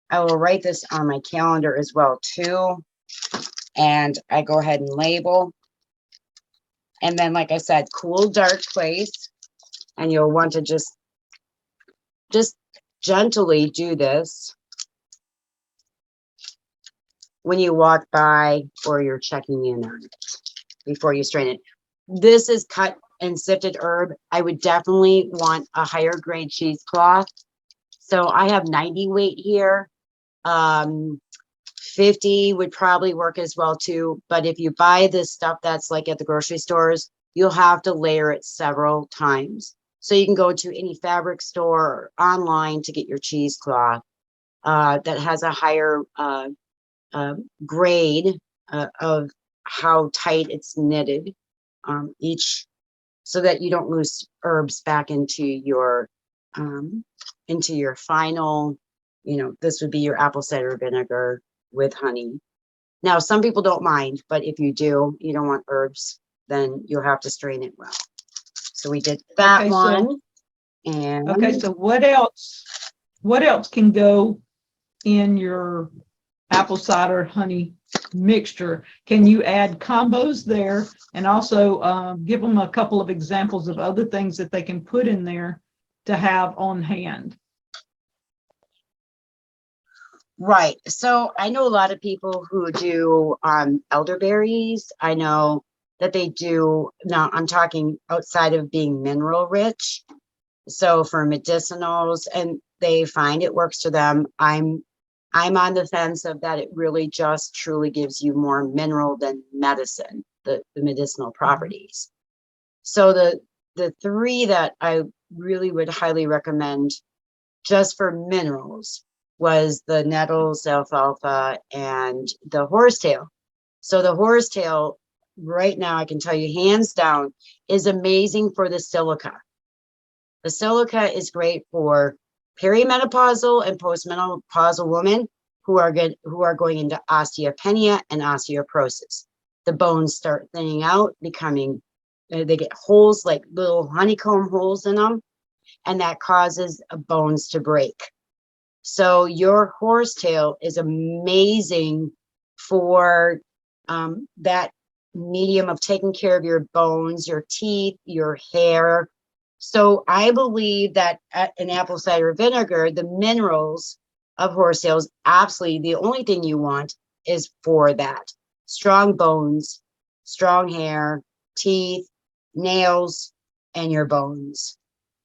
I will write this on my calendar as well too. And I go ahead and label. And then, like I said, cool, dark place. And you'll want to just gently do this when you walk by or you're checking in on it before you strain it. This is cut and sifted herb. I would definitely want a higher grade cheesecloth. So I have 90 weight here. 50 would probably work as well too. But if you buy this stuff that's like at the grocery stores, you'll have to layer it several times. So you can go to any fabric store or online to get your cheesecloth that has a higher grade of how tight it's knitted each, so that you don't lose herbs back into your final, this would be your apple cider vinegar with honey. Now, some people don't mind, but if you do, you don't want herbs, then you'll have to strain it well. So we did that one. And okay, so what else can go in your apple cider honey mixture? Can you add combos there, and also give them a couple of examples of other things that they can put in there to have on hand? Right. So I know a lot of people who do elderberries. I know that they do. Now I'm talking outside of being mineral rich. So for medicinals, and they find it works for them. I'm on the fence of that. It really just truly gives you more mineral than medicine, the medicinal properties. So the 3 that I really would highly recommend just for minerals was the Nettles, alfalfa, and the horsetail. So the horsetail right now, I can tell you hands down, is amazing for the silica. The silica is great for perimenopausal and postmenopausal women who are going into osteopenia and osteoporosis. The bones start thinning out, becoming, they get holes, like little honeycomb holes in them, and that causes bones to break. So your horsetail is amazing for that medium of taking care of your bones, your teeth, your hair. So I believe that in apple cider vinegar, the minerals of horsetail is absolutely the only thing you want is for that. Strong bones, strong hair, teeth, nails, and your bones.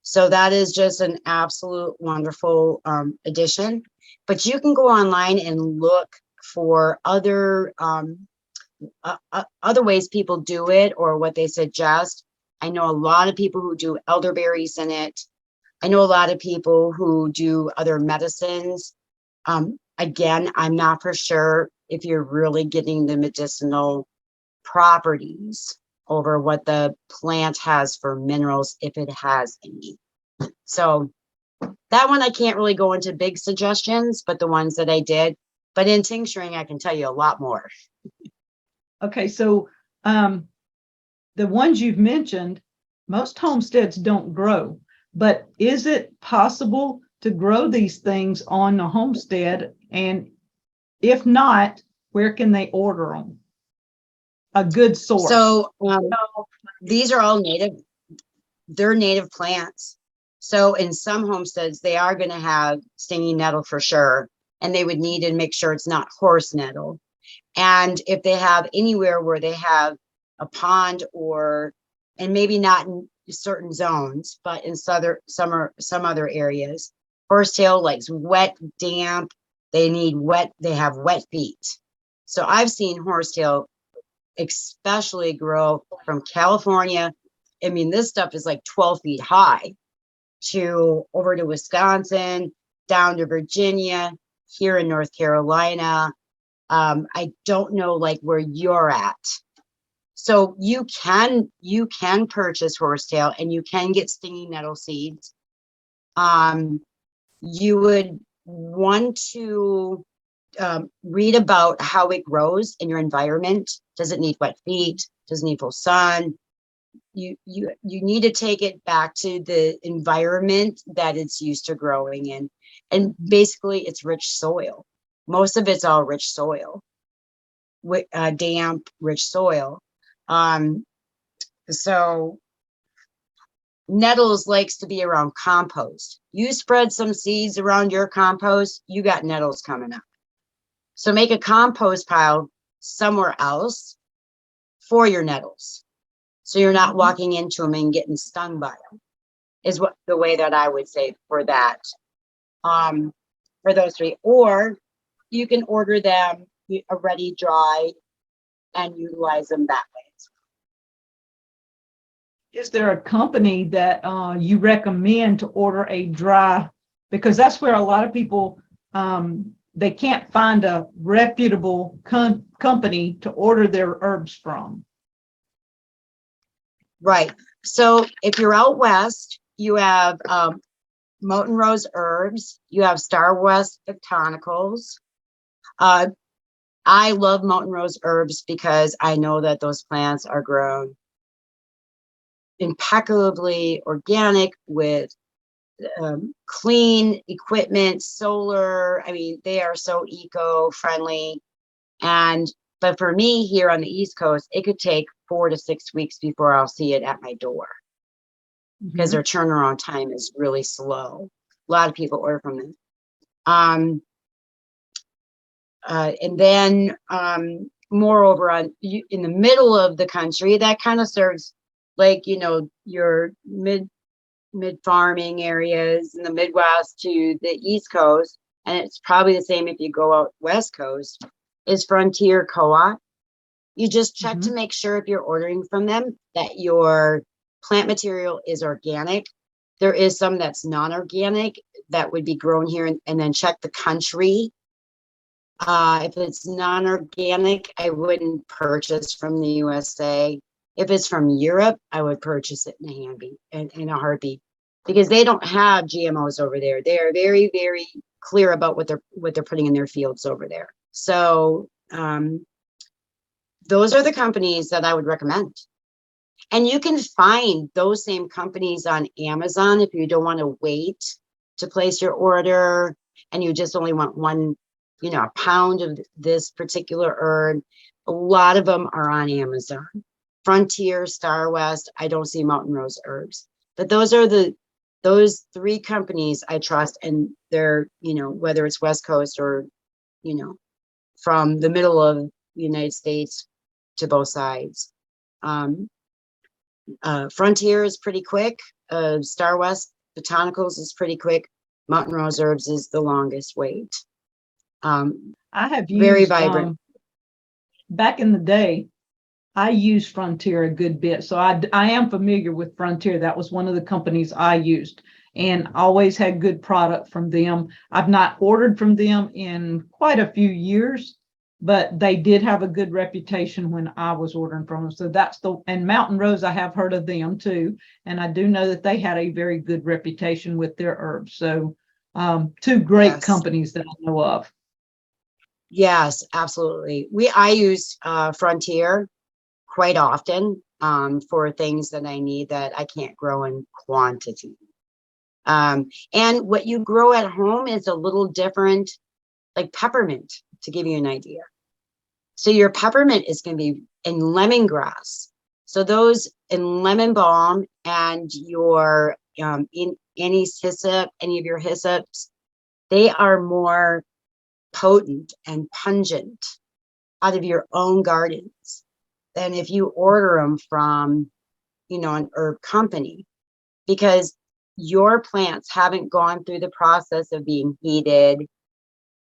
So that is just an absolute wonderful addition. But you can go online and look for other ways people do it or what they suggest. I know a lot of people who do elderberries in it. I know a lot of people who do other medicines. Again, I'm not for sure if you're really getting the medicinal properties over what the plant has for minerals, if it has any. So that one, I can't really go into big suggestions, but the ones that I did, but in tincturing, I can tell you a lot more. Okay, so the ones you've mentioned, most homesteads don't grow, but is it possible to grow these things on the homestead? And if not, where can they order them? a good source? So these are all native. They're native plants. So in some homesteads, they are going to have stinging nettle for sure. And they would need to make sure it's not horse nettle. And if they have anywhere where they have a pond and maybe not in certain zones, but in some other areas, horsetail likes wet, damp. They have wet feet. So I've seen horsetail especially grow from California. I mean, this stuff is like 12 feet high over to Wisconsin, down to Virginia, here in North Carolina. I don't know like where you're at. So you can purchase horsetail and you can get stinging nettle seeds. You would want to read about how it grows in your environment. Does it need wet feet? Does it need full sun? You need to take it back to the environment that it's used to growing in. And basically it's rich soil. Most of it's all rich soil, damp, rich soil. So nettles likes to be around compost. You spread some seeds around your compost, you got nettles coming up. So make a compost pile somewhere else for your nettles. So you're not walking into them and getting stung by them, is what the way that I would say for that. For those three, or you can order them already dried and utilize them that way. Is there a company that you recommend to order a dry? Because that's where a lot of people, they can't find a reputable company to order their herbs from. Right. So if you're out west, you have Mountain Rose Herbs, you have Star West Botanicals. I love Mountain Rose Herbs because I know that those plants are grown impeccably organic with clean equipment, solar. I mean, they are so eco-friendly. But for me here on the East Coast, it could take 4 to 6 weeks before I'll see it at my door because their turnaround time is really slow. A lot of people order from them. And then moreover, in the middle of the country, that kind of serves like, your mid farming areas in the Midwest to the East Coast. And it's probably the same if you go out West Coast, is Frontier Co-op. You just check to make sure if you're ordering from them that your plant material is organic. There is some that's non-organic that would be grown here, and then check the country. If it's non-organic, I wouldn't purchase from the USA. If it's from Europe, I would purchase it in a heartbeat, because they don't have GMOs over there. They are very, very clear about what they're putting in their fields over there. So those are the companies that I would recommend. And you can find those same companies on Amazon if you don't want to wait to place your order and you just only want one, a pound of this particular herb. A lot of them are on Amazon. Frontier, Star West, I don't see Mountain Rose Herbs. But those are those three companies I trust, and they're, whether it's West Coast or, from the middle of the United States to both sides. Frontier is pretty quick. Star West Botanicals is pretty quick. Mountain Rose Herbs is the longest wait. I have used, very vibrant. Back in the day, I used Frontier a good bit. So I am familiar with Frontier. That was one of the companies I used and always had good product from them. I've not ordered from them in quite a few years, but they did have a good reputation when I was ordering from them. So and Mountain Rose, I have heard of them too. And I do know that they had a very good reputation with their herbs. So two great companies that I know of. Yes, absolutely. I use Frontier quite often for things that I need that I can't grow in quantity. And what you grow at home is a little different, like peppermint, to give you an idea. So your peppermint is going to be and lemongrass. So those in lemon balm and your in any hyssop, any of your hyssops, they are more potent and pungent out of your own gardens than if you order them from, you know, an herb company, because your plants haven't gone through the process of being heated,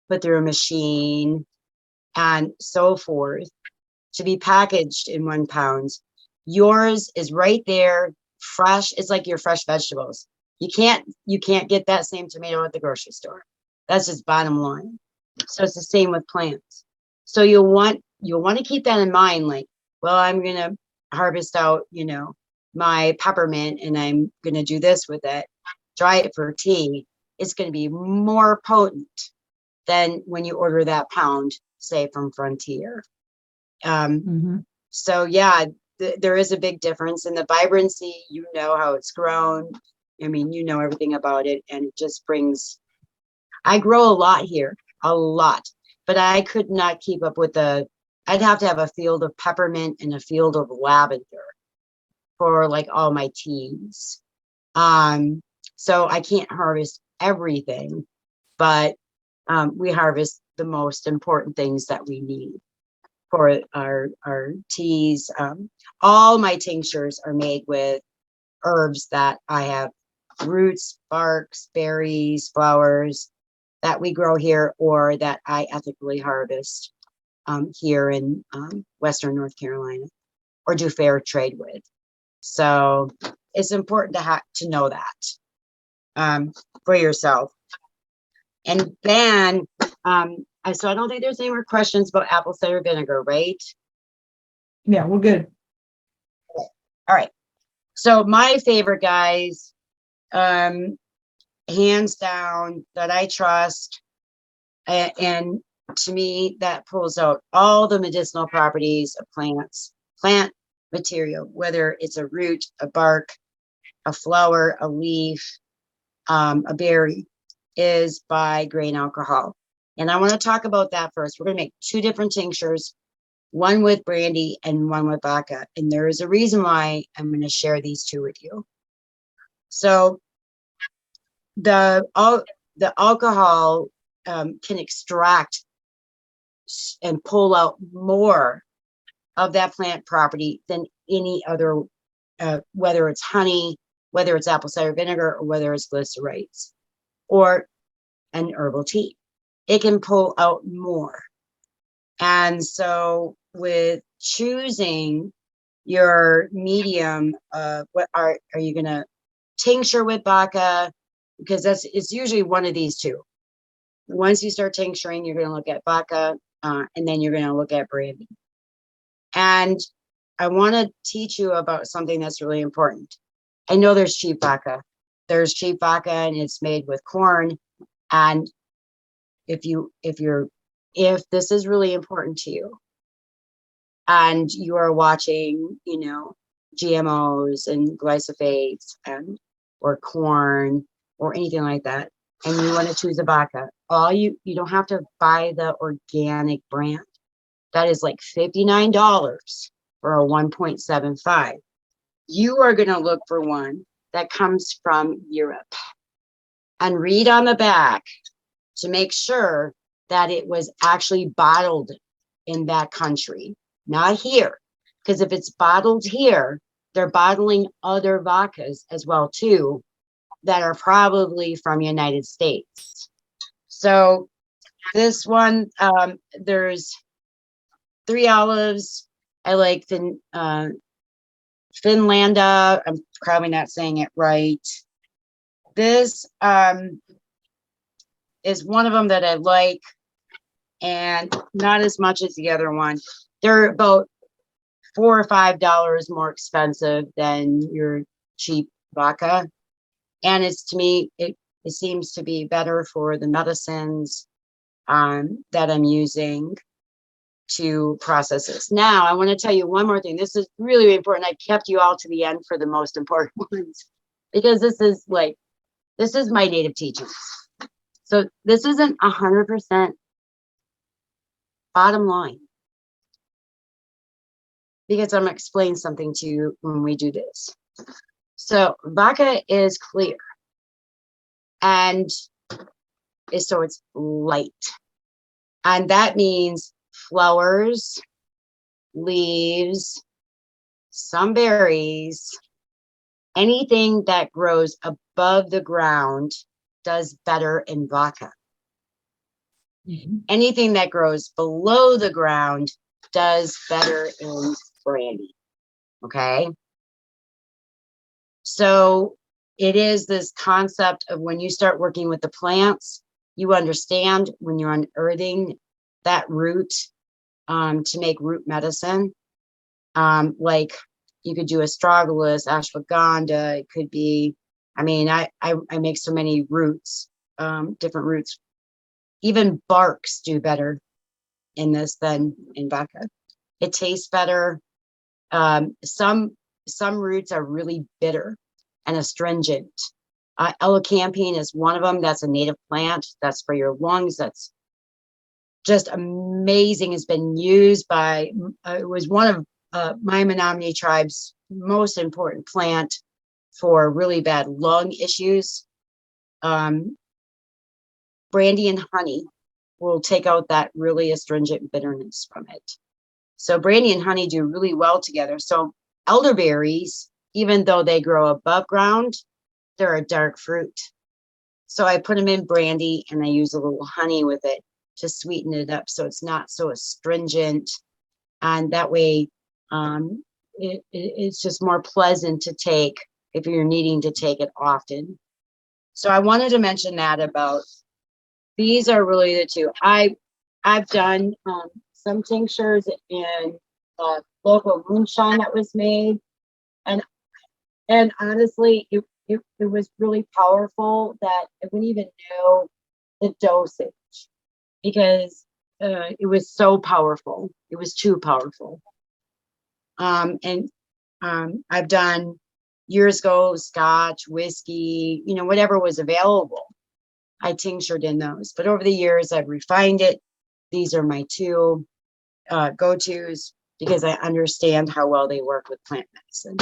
put through a machine, and so forth to be packaged in 1 pound. Yours is right there, fresh. It's like your fresh vegetables. You can't get that same tomato at the grocery store. That's just bottom line. So it's the same with plants. So you'll want to keep that in mind. Like, well, I'm gonna harvest out, you know, my peppermint, and I'm gonna do this with it. Dry it for tea. It's gonna be more potent than when you order that pound, say from Frontier. So yeah, there is a big difference in the vibrancy. You know how it's grown. I mean, you know everything about it, and it just brings. I grow a lot here, a lot, but I could not keep up with I'd have to have a field of peppermint and a field of lavender for like all my teas. So I can't harvest everything, but we harvest the most important things that we need for our teas. All my tinctures are made with herbs that I have, roots, barks, berries, flowers that we grow here or that I ethically harvest here in Western North Carolina or do fair trade with. So it's important to know that for yourself. And then, so I don't think there's any more questions about apple cider vinegar, right? Yeah, we're good. All right. So my favorite, guys, hands down, that I trust, and to me, that pulls out all the medicinal properties of plants, plant material, whether it's a root, a bark, a flower, a leaf, a berry, is by grain alcohol. And I want to talk about that first. We're going to make 2 different tinctures, one with brandy and one with vodka. And there is a reason why I'm going to share these 2 with you. So the alcohol can extract and pull out more of that plant property than any other, whether it's honey, whether it's apple cider vinegar, or whether it's glycerites or an herbal tea. It can pull out more. And so with choosing your medium, what are you going to tincture with vodka? Because it's usually one of these 2. Once you start tincturing, you're going to look at vodka, and then you're going to look at brandy. And I want to teach you about something that's really important. I know there's cheap vodka. There's cheap vodka, and it's made with corn. And if this is really important to you, and you are watching, you know, GMOs and glyphosates and or corn or anything like that, and you want to choose a vodka, you don't have to buy the organic brand. That is like $59 for a 1.75. You are going to look for one that comes from Europe and read on the back to make sure that it was actually bottled in that country, not here. Because if it's bottled here, they're bottling other vodkas as well too that are probably from the United States. So this one, there's 3 olives. I like the Finlanda. I'm probably not saying it right. This is one of them that I like, and not as much as the other one. They're about $4 or $5 more expensive than your cheap vodka. And it's, to me, it seems to be better for the medicines that I'm using to process this. Now, I want to tell you one more thing. This is really important. I kept you all to the end for the most important ones, because this is my native teachings. So this isn't 100% bottom line. because I'm explaining something to you when we do this. So vodka is clear, and so it's light. And that means flowers, leaves, some berries, anything that grows above the ground does better in vodka. Anything that grows below the ground does better in brandy. Okay. So it is this concept of when you start working with the plants, you understand when you're unearthing that root to make root medicine. Like you could do astragalus, ashwagandha. It could be, I mean, I make so many roots, different roots. Even barks do better in this than in vodka. It tastes better. Some roots are really bitter and astringent. Elecampane is one of them. That's a native plant. That's for your lungs. That's just amazing. It's been used by, it was one of my Menominee tribe's most important plant for really bad lung issues. Brandy and honey will take out that really astringent bitterness from it. So brandy and honey do really well together. So elderberries, even though they grow above ground, they're a dark fruit. So I put them in brandy and I use a little honey with it to sweeten it up so it's not so astringent. And that way it's just more pleasant to take if you're needing to take it often. So I wanted to mention that about these are really the two. I've done some tinctures in local moonshine that was made, and honestly, it was really powerful that I wouldn't even know the dosage because it was so powerful. It was too powerful. And I've done years ago Scotch, whiskey, you know, whatever was available. I tinctured in those, but over the years I've refined it. These are my two go-tos because I understand how well they work with plant medicine.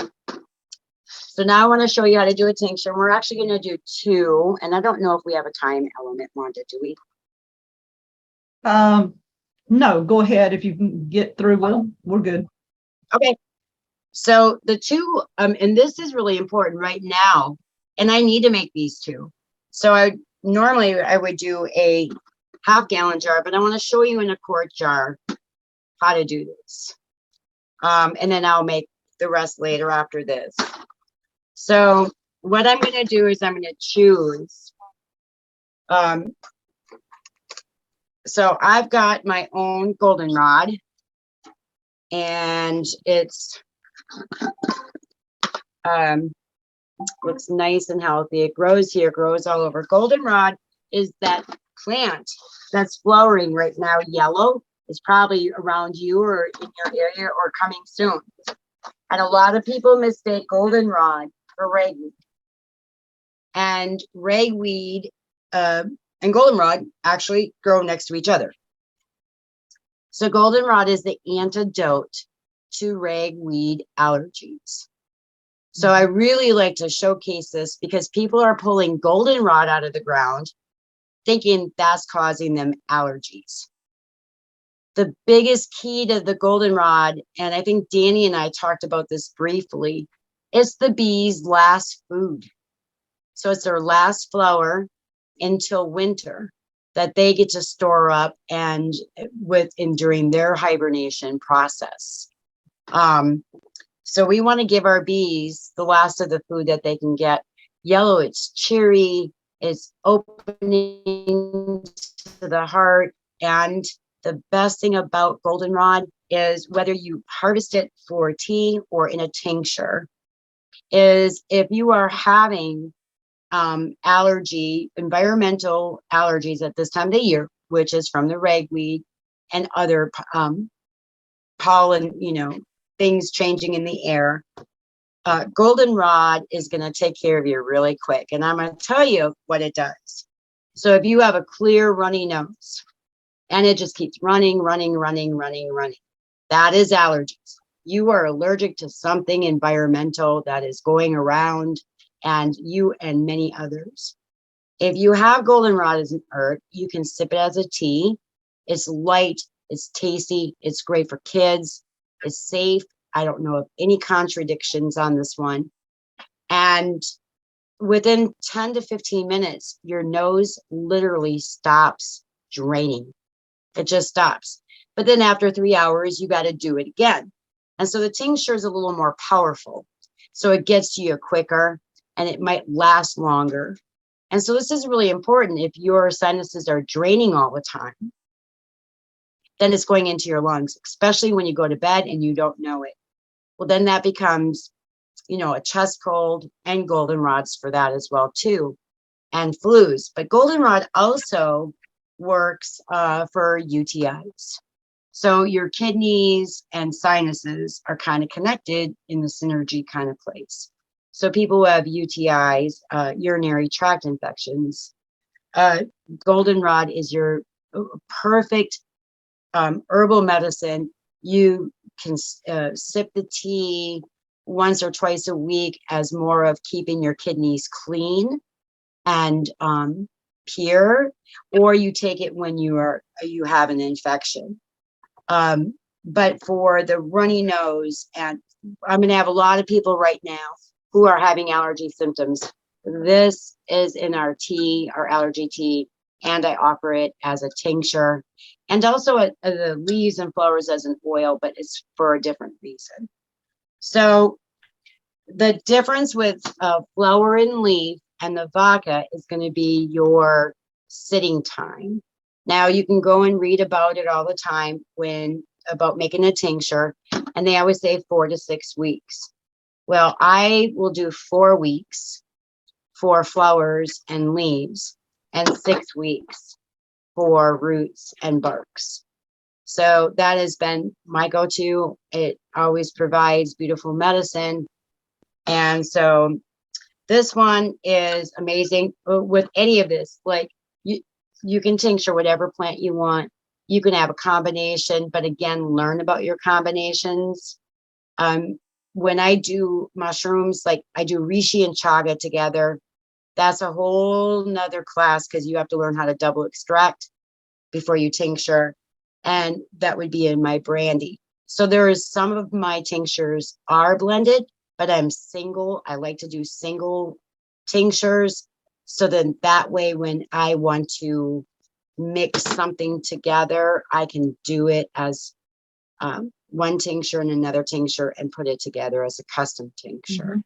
So now I want to show you how to do a tincture. We're actually going to do two, and I don't know if we have a time element, Wanda, do we? No, go ahead. If you can get through, we're good. Okay. So the two, and this is really important right now, and I need to make these two. So normally I would do a half-gallon jar, but I want to show you in a quart jar how to do this. And then I'll make the rest later after this. So what I'm going to do is I'm going to choose. So I've got my own goldenrod, and it's looks nice and healthy. It grows here, grows all over. Goldenrod is that plant that's flowering right now, yellow. It's probably around you or in your area or coming soon. And a lot of people mistake goldenrod for ragweed. And ragweed and goldenrod actually grow next to each other. So goldenrod is the antidote to ragweed allergies. So I really like to showcase this because people are pulling goldenrod out of the ground thinking that's causing them allergies. The biggest key to the goldenrod, and I think Danny and I talked about this briefly, it's the bees' last food. So it's their last flower until winter that they get to store up and during their hibernation process. So we want to give our bees the last of the food that they can get. Yellow, it's cheery, it's opening to the heart. And the best thing about goldenrod is whether you harvest it for tea or in a tincture, is if you are having environmental allergies at this time of the year, which is from the ragweed and other pollen, things changing in the air, goldenrod is going to take care of you really quick. And I'm going to tell you what it does. So if you have a clear runny nose and it just keeps running, that is allergies. you are allergic to something environmental that is going around, and you and many others. If you have goldenrod as an herb, you can sip it as a tea. It's light, it's tasty, it's great for kids, it's safe. I don't know of any contradictions on this one. And within 10 to 15 minutes, your nose literally stops draining. It just stops. But then after 3 hours, you got to do it again. And so the tincture is a little more powerful. So it gets to you quicker and it might last longer. And so this is really important. If your sinuses are draining all the time, then it's going into your lungs, especially when you go to bed and you don't know it. Well, then that becomes, you know, a chest cold, and goldenrods for that as well too, and flus. But goldenrod also works for UTIs. So your kidneys and sinuses are kind of connected in the synergy kind of place. So people who have UTIs, urinary tract infections, goldenrod is your perfect herbal medicine. You can sip the tea once or twice a week as more of keeping your kidneys clean and pure, or you take it when you have an infection. But for the runny nose, and I'm going to have a lot of people right now who are having allergy symptoms. This is in our tea, our allergy tea, and I offer it as a tincture, and also the leaves and flowers as an oil, but it's for a different reason. So the difference with flower and leaf and the vodka is going to be your sitting time. Now you can go and read about it all the time about making a tincture, and they always say 4 to 6 weeks. Well, I will do 4 weeks for flowers and leaves and 6 weeks for roots and barks. So that has been my go-to. It always provides beautiful medicine. And so this one is amazing with any of this. Like you can tincture whatever plant you want. You can have a combination, but again, learn about your combinations. When I do mushrooms, like I do reishi and chaga together, that's a whole nother class because you have to learn how to double extract before you tincture. And that would be in my brandy. So there is some of my tinctures are blended, but I'm single. I like to do single tinctures. So then that way, when I want to mix something together, I can do it as one tincture and another tincture and put it together as a custom tincture. Mm-hmm.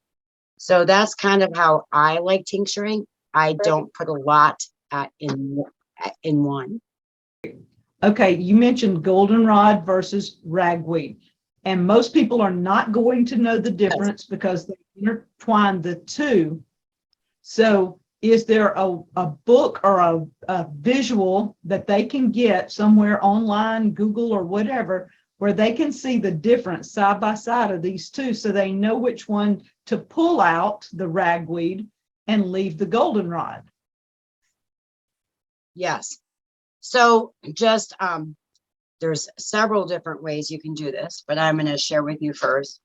So that's kind of how I like tincturing. I don't put a lot in one. Okay, you mentioned goldenrod versus ragweed, and most people are not going to know the difference because they intertwine the two. So is there a book or a visual that they can get somewhere online, Google or whatever, where they can see the difference side by side of these two so they know which one to pull out, the ragweed, and leave the goldenrod? Yes. So just there's several different ways you can do this, but I'm going to share with you first.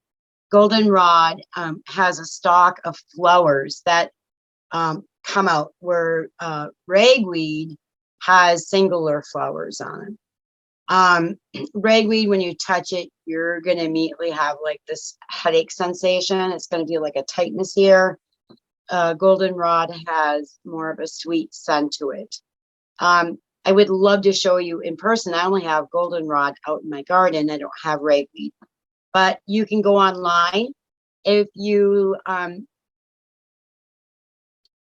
Goldenrod has a stalk of flowers that come out, where ragweed has singular flowers on it. Ragweed, when you touch it, you're going to immediately have like this headache sensation. It's going to feel like a tightness here. Goldenrod has more of a sweet scent to it. I would love to show you in person. I only have goldenrod out in my garden. I don't have ragweed, but you can go online. If you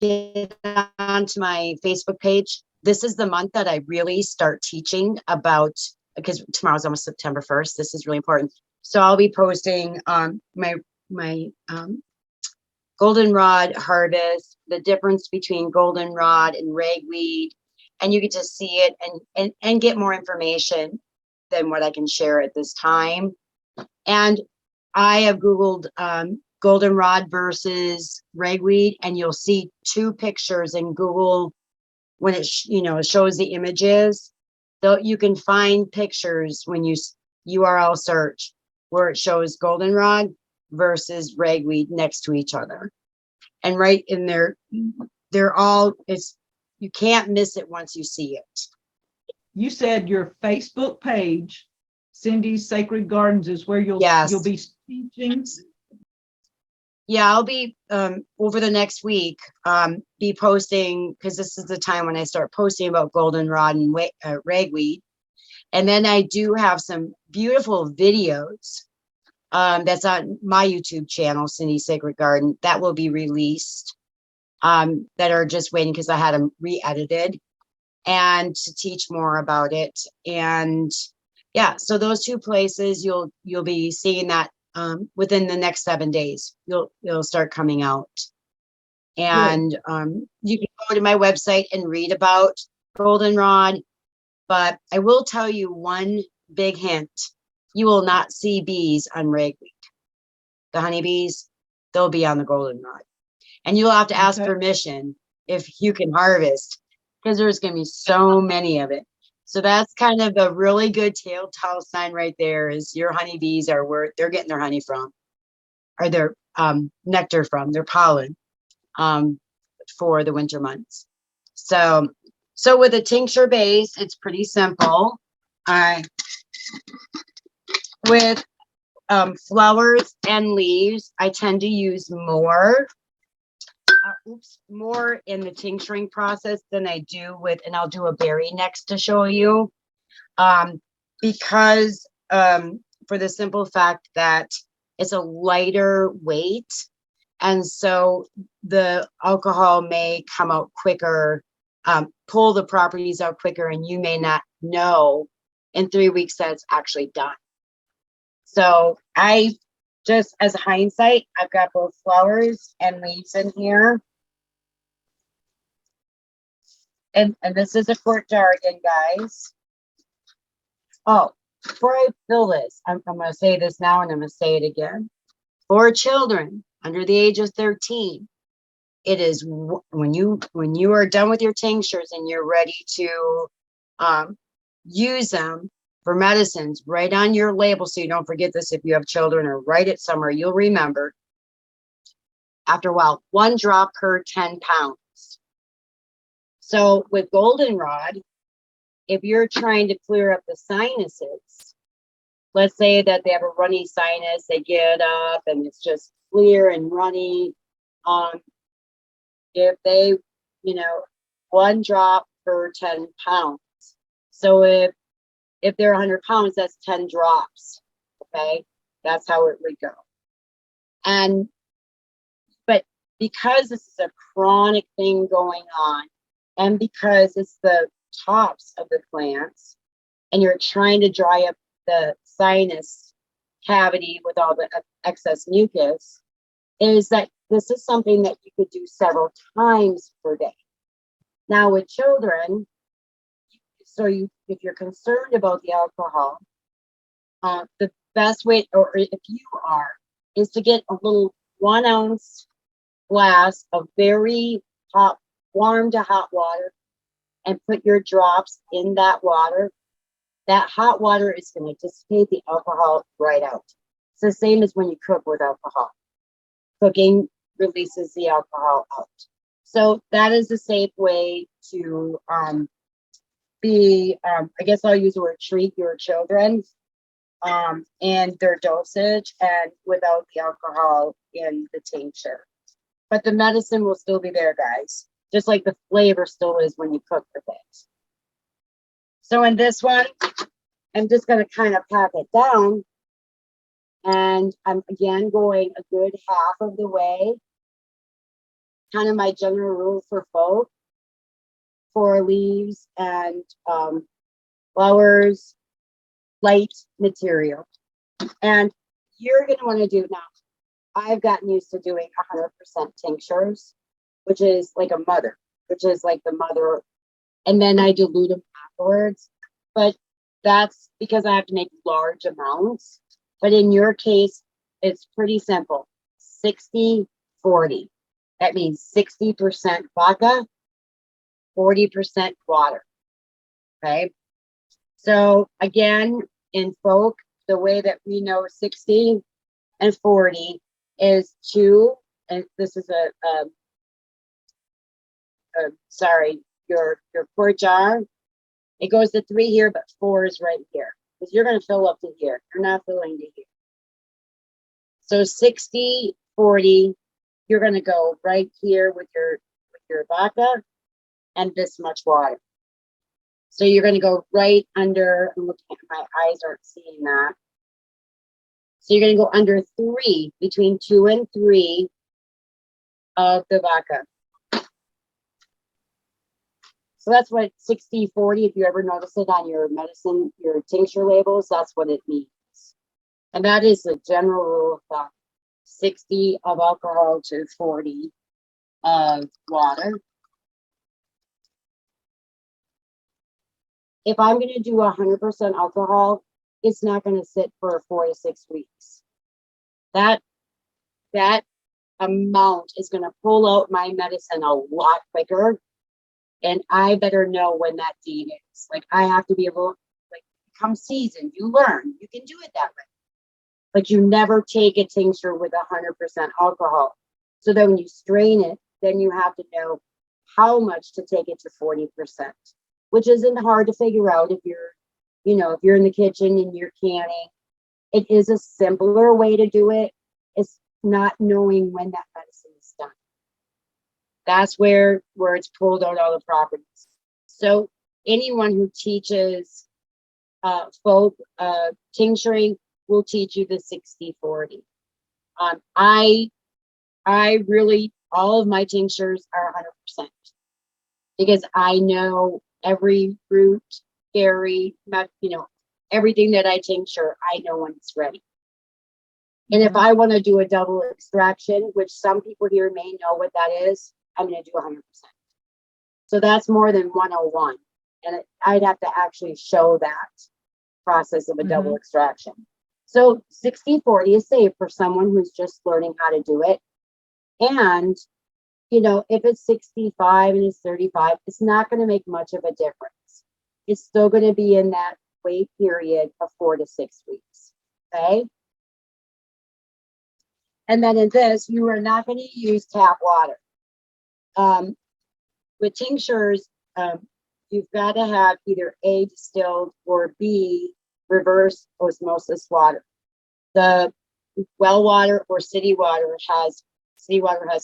get onto my Facebook page, this is the month that I really start teaching about, because tomorrow's almost September 1st. This is really important. So I'll be posting my goldenrod harvest, the difference between goldenrod and ragweed, and you get to see it and get more information than what I can share at this time. And I have Googled goldenrod versus ragweed, and you'll see two pictures in Google when it it shows the images. Though you can find pictures when you URL search. where it shows goldenrod versus ragweed next to each other. And right in there, they're all, you can't miss it once you see it. You said your Facebook page, Cindy's Sacred Gardens, is where you'll be teaching. Yeah, I'll be over the next week be posting, because this is the time when I start posting about goldenrod and ragweed. And then I do have some beautiful videos that's on my YouTube channel, Cindy's Sacred Garden, that will be released, that are just waiting because I had them re-edited and to teach more about it. And yeah, so those two places, you'll be seeing that within the next 7 days. It'll start coming out. And you can go to my website and read about goldenrod. But I will tell you one big hint. You will not see bees on ragweed. The honeybees, they'll be on the goldenrod. And you'll have to ask permission if you can harvest, because there's going to be so many of it. So that's kind of a really good telltale sign right there, is your honeybees are where they're getting their honey from, or their nectar from, their pollen for the winter months. So with a tincture base, it's pretty simple. With flowers and leaves, I tend to use more in the tincturing process than I do with, and I'll do a berry next to show you, because for the simple fact that it's a lighter weight, and so the alcohol may come out quicker, pull the properties out quicker, and you may not know in 3 weeks that it's actually done. So I just, as a hindsight, I've got both flowers and leaves in here. And this is a quart jar again, guys. Oh, before I fill this, I'm going to say this now and I'm going to say it again. For children under the age of 13, it is when you are done with your tinctures and you're ready to use them for medicines, write on your label so you don't forget this if you have children, or write it somewhere you'll remember. After a while, 1 drop per 10 pounds. So with goldenrod, if you're trying to clear up the sinuses, let's say that they have a runny sinus, they get up and it's just clear and runny. If they, 1 drop per 10 pounds. So if they're 100 pounds, that's 10 drops. Okay, that's how it would go. But because this is a chronic thing going on, and because it's the tops of the plants, and you're trying to dry up the sinus cavity with all the excess mucus, is that this is something that you could do several times per day. Now with children, if you're concerned about the alcohol, the best way, or if you are, is to get a little 1 ounce glass of very hot, warm to hot water, and put your drops in that water. That hot water is going to dissipate the alcohol right out. It's the same as when you cook with alcohol. Cooking releases the alcohol out. So that is a safe way to I guess I'll use the word, treat your children and their dosage, and without the alcohol in the tincture. But the medicine will still be there, guys, just like the flavor still is when you cook with it. So in this one, I'm just going to kind of pack it down, and I'm again going a good half of the way. Kind of my general rule for folk, for leaves and flowers, light material. And you're going to want to do now. I've gotten used to doing 100% tinctures, which is like a mother, which is like the mother, and then I dilute them afterwards. But that's because I have to make large amounts. But in your case, it's pretty simple. 60-40. That means 60% vodka, 40% water. Okay. So again, in folk, the way that we know 60 and 40 is 2, and this is sorry, your quart jar. It goes to 3 here, but 4 is right here. Because you're going to fill up to here. You're not filling to here. So 60, 40, you're going to go right here with your vodka and this much water. So you're going to go right under, I'm looking at my eyes aren't seeing that. So you're going to go under 3, between 2 and 3 of the vodka. So that's what 60, 40, if you ever notice it on your medicine, your tincture labels, that's what it means. And that is the general rule of thumb. 60 of alcohol to 40 of water. If I'm going to do 100% alcohol, it's not going to sit for 4 to 6 weeks. That amount is going to pull out my medicine a lot quicker. And I better know when that date is. Like, I have to be able, like, come season, you learn. You can do it that way. But you never take a tincture with 100% alcohol. So then when you strain it, then you have to know how much to take it to 40%, which isn't hard to figure out if you're, if you're in the kitchen and you're canning. It is a simpler way to do it. It's not knowing when that medicine is done. That's where it's pulled out all the properties. So anyone who teaches folk tincturing will teach you the 60-40. I really, all of my tinctures are 100% because I know every root, berry, everything that I tincture, I know when it's ready. And if I want to do a double extraction, which some people here may know what that is, I'm going to do 100%. So that's more than 101. And I'd have to actually show that process of a double extraction. So 60-40 is safe for someone who's just learning how to do it. And, if it's 65 and it's 35, it's not going to make much of a difference. It's still going to be in that wait period of 4 to 6 weeks. Okay. And then in this, you are not going to use tap water. With tinctures, you've got to have either A, distilled, or B, reverse osmosis water. The well water or city water has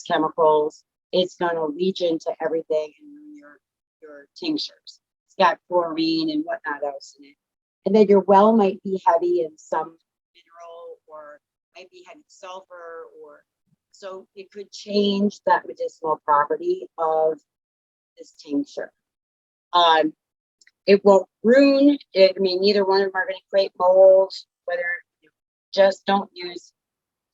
chemicals. It's going to leach into everything in your tinctures. It's got chlorine and whatnot else in it. And then your well might be heavy in some mineral, or might be heavy sulfur, or so it could change that medicinal property of this tincture. It won't ruin it. I mean, neither one of them are going to create mold. Whether just don't use.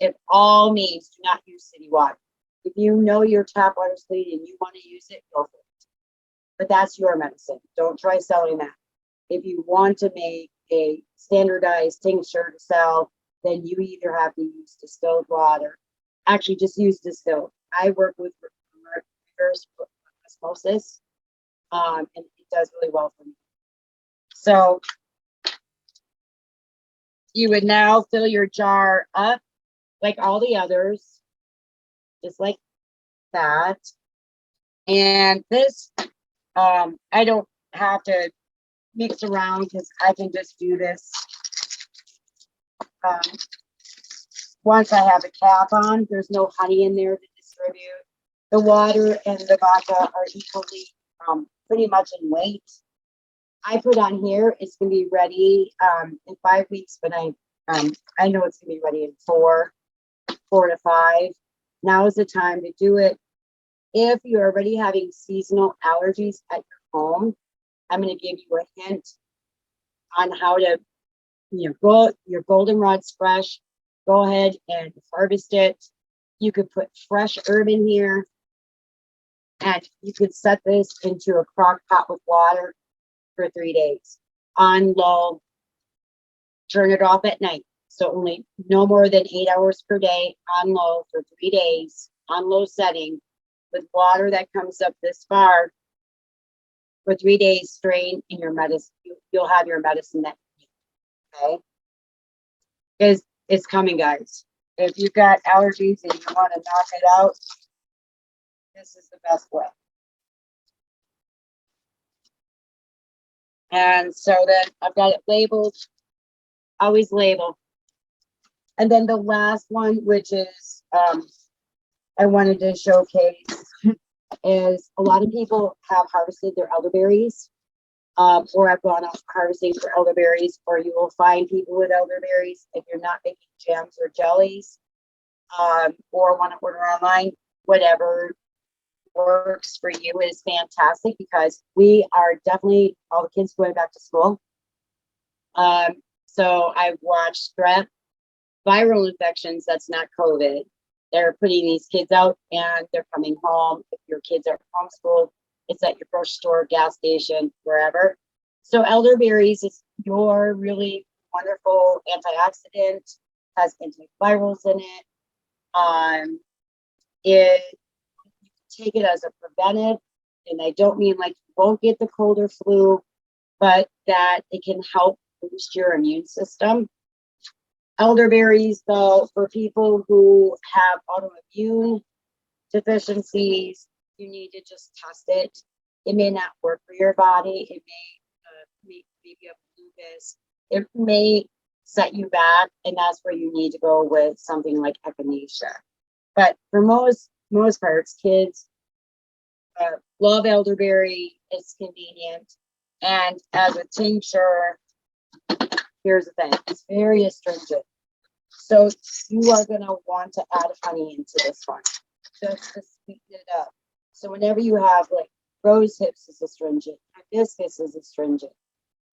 It all means do not use city water. If you know your tap water is clean and you want to use it, go for it. But that's your medicine. Don't try selling that. If you want to make a standardized tincture to sell, then you either have to use distilled water. Actually, just use distilled. I work with reverse osmosis, and it does really well for me. So you would now fill your jar up like all the others, just like that. And this, I don't have to mix around because I can just do this. Once I have a cap on, there's no honey in there to distribute. The water and the vodka are equally pretty much in weight. I put on here, it's going to be ready in 5 weeks, but I know it's going to be ready in 4 to 5. Now is the time to do it. If you're already having seasonal allergies at your home, I'm going to give you a hint on how to, grow your goldenrod's fresh. Go ahead and harvest it. You could put fresh herb in here, and you could set this into a crock pot with water for 3 days on low. Turn it off at night. So only no more than 8 hours per day on low for 3 days on low setting with water that comes up this far for 3 days. Strain in your medicine. You'll have your medicine that you need. Okay. because it's coming, guys. If you've got allergies and you want to knock it out, this is the best way. And so then I've got it labeled, always label. And then the last one, which is I wanted to showcase, is a lot of people have harvested their elderberries, or have gone out harvesting for elderberries, or you will find people with elderberries if you're not making jams or jellies, or want to order online. Whatever works for you is fantastic, because we are definitely, all the kids going back to school. So I've watched strep, viral infections, that's not COVID. They're putting these kids out and they're coming home. If your kids are homeschooled, it's at your grocery store, gas station, wherever. So elderberries is your really wonderful antioxidant, has antivirals in it. You take it as a preventive, and I don't mean like you won't get the cold or flu, but that it can help boost your immune system. Elderberries, though, for people who have autoimmune deficiencies, you need to just test it. It may not work for your body. It may maybe you have lupus. It may set you back, and that's where you need to go with something like echinacea. But for most parts, kids love elderberry. It's convenient, and as a tincture, here's the thing: it's very astringent. So you are going to want to add honey into this one, just to sweeten it up. So whenever you have, like, rose hips is astringent, hibiscus is astringent,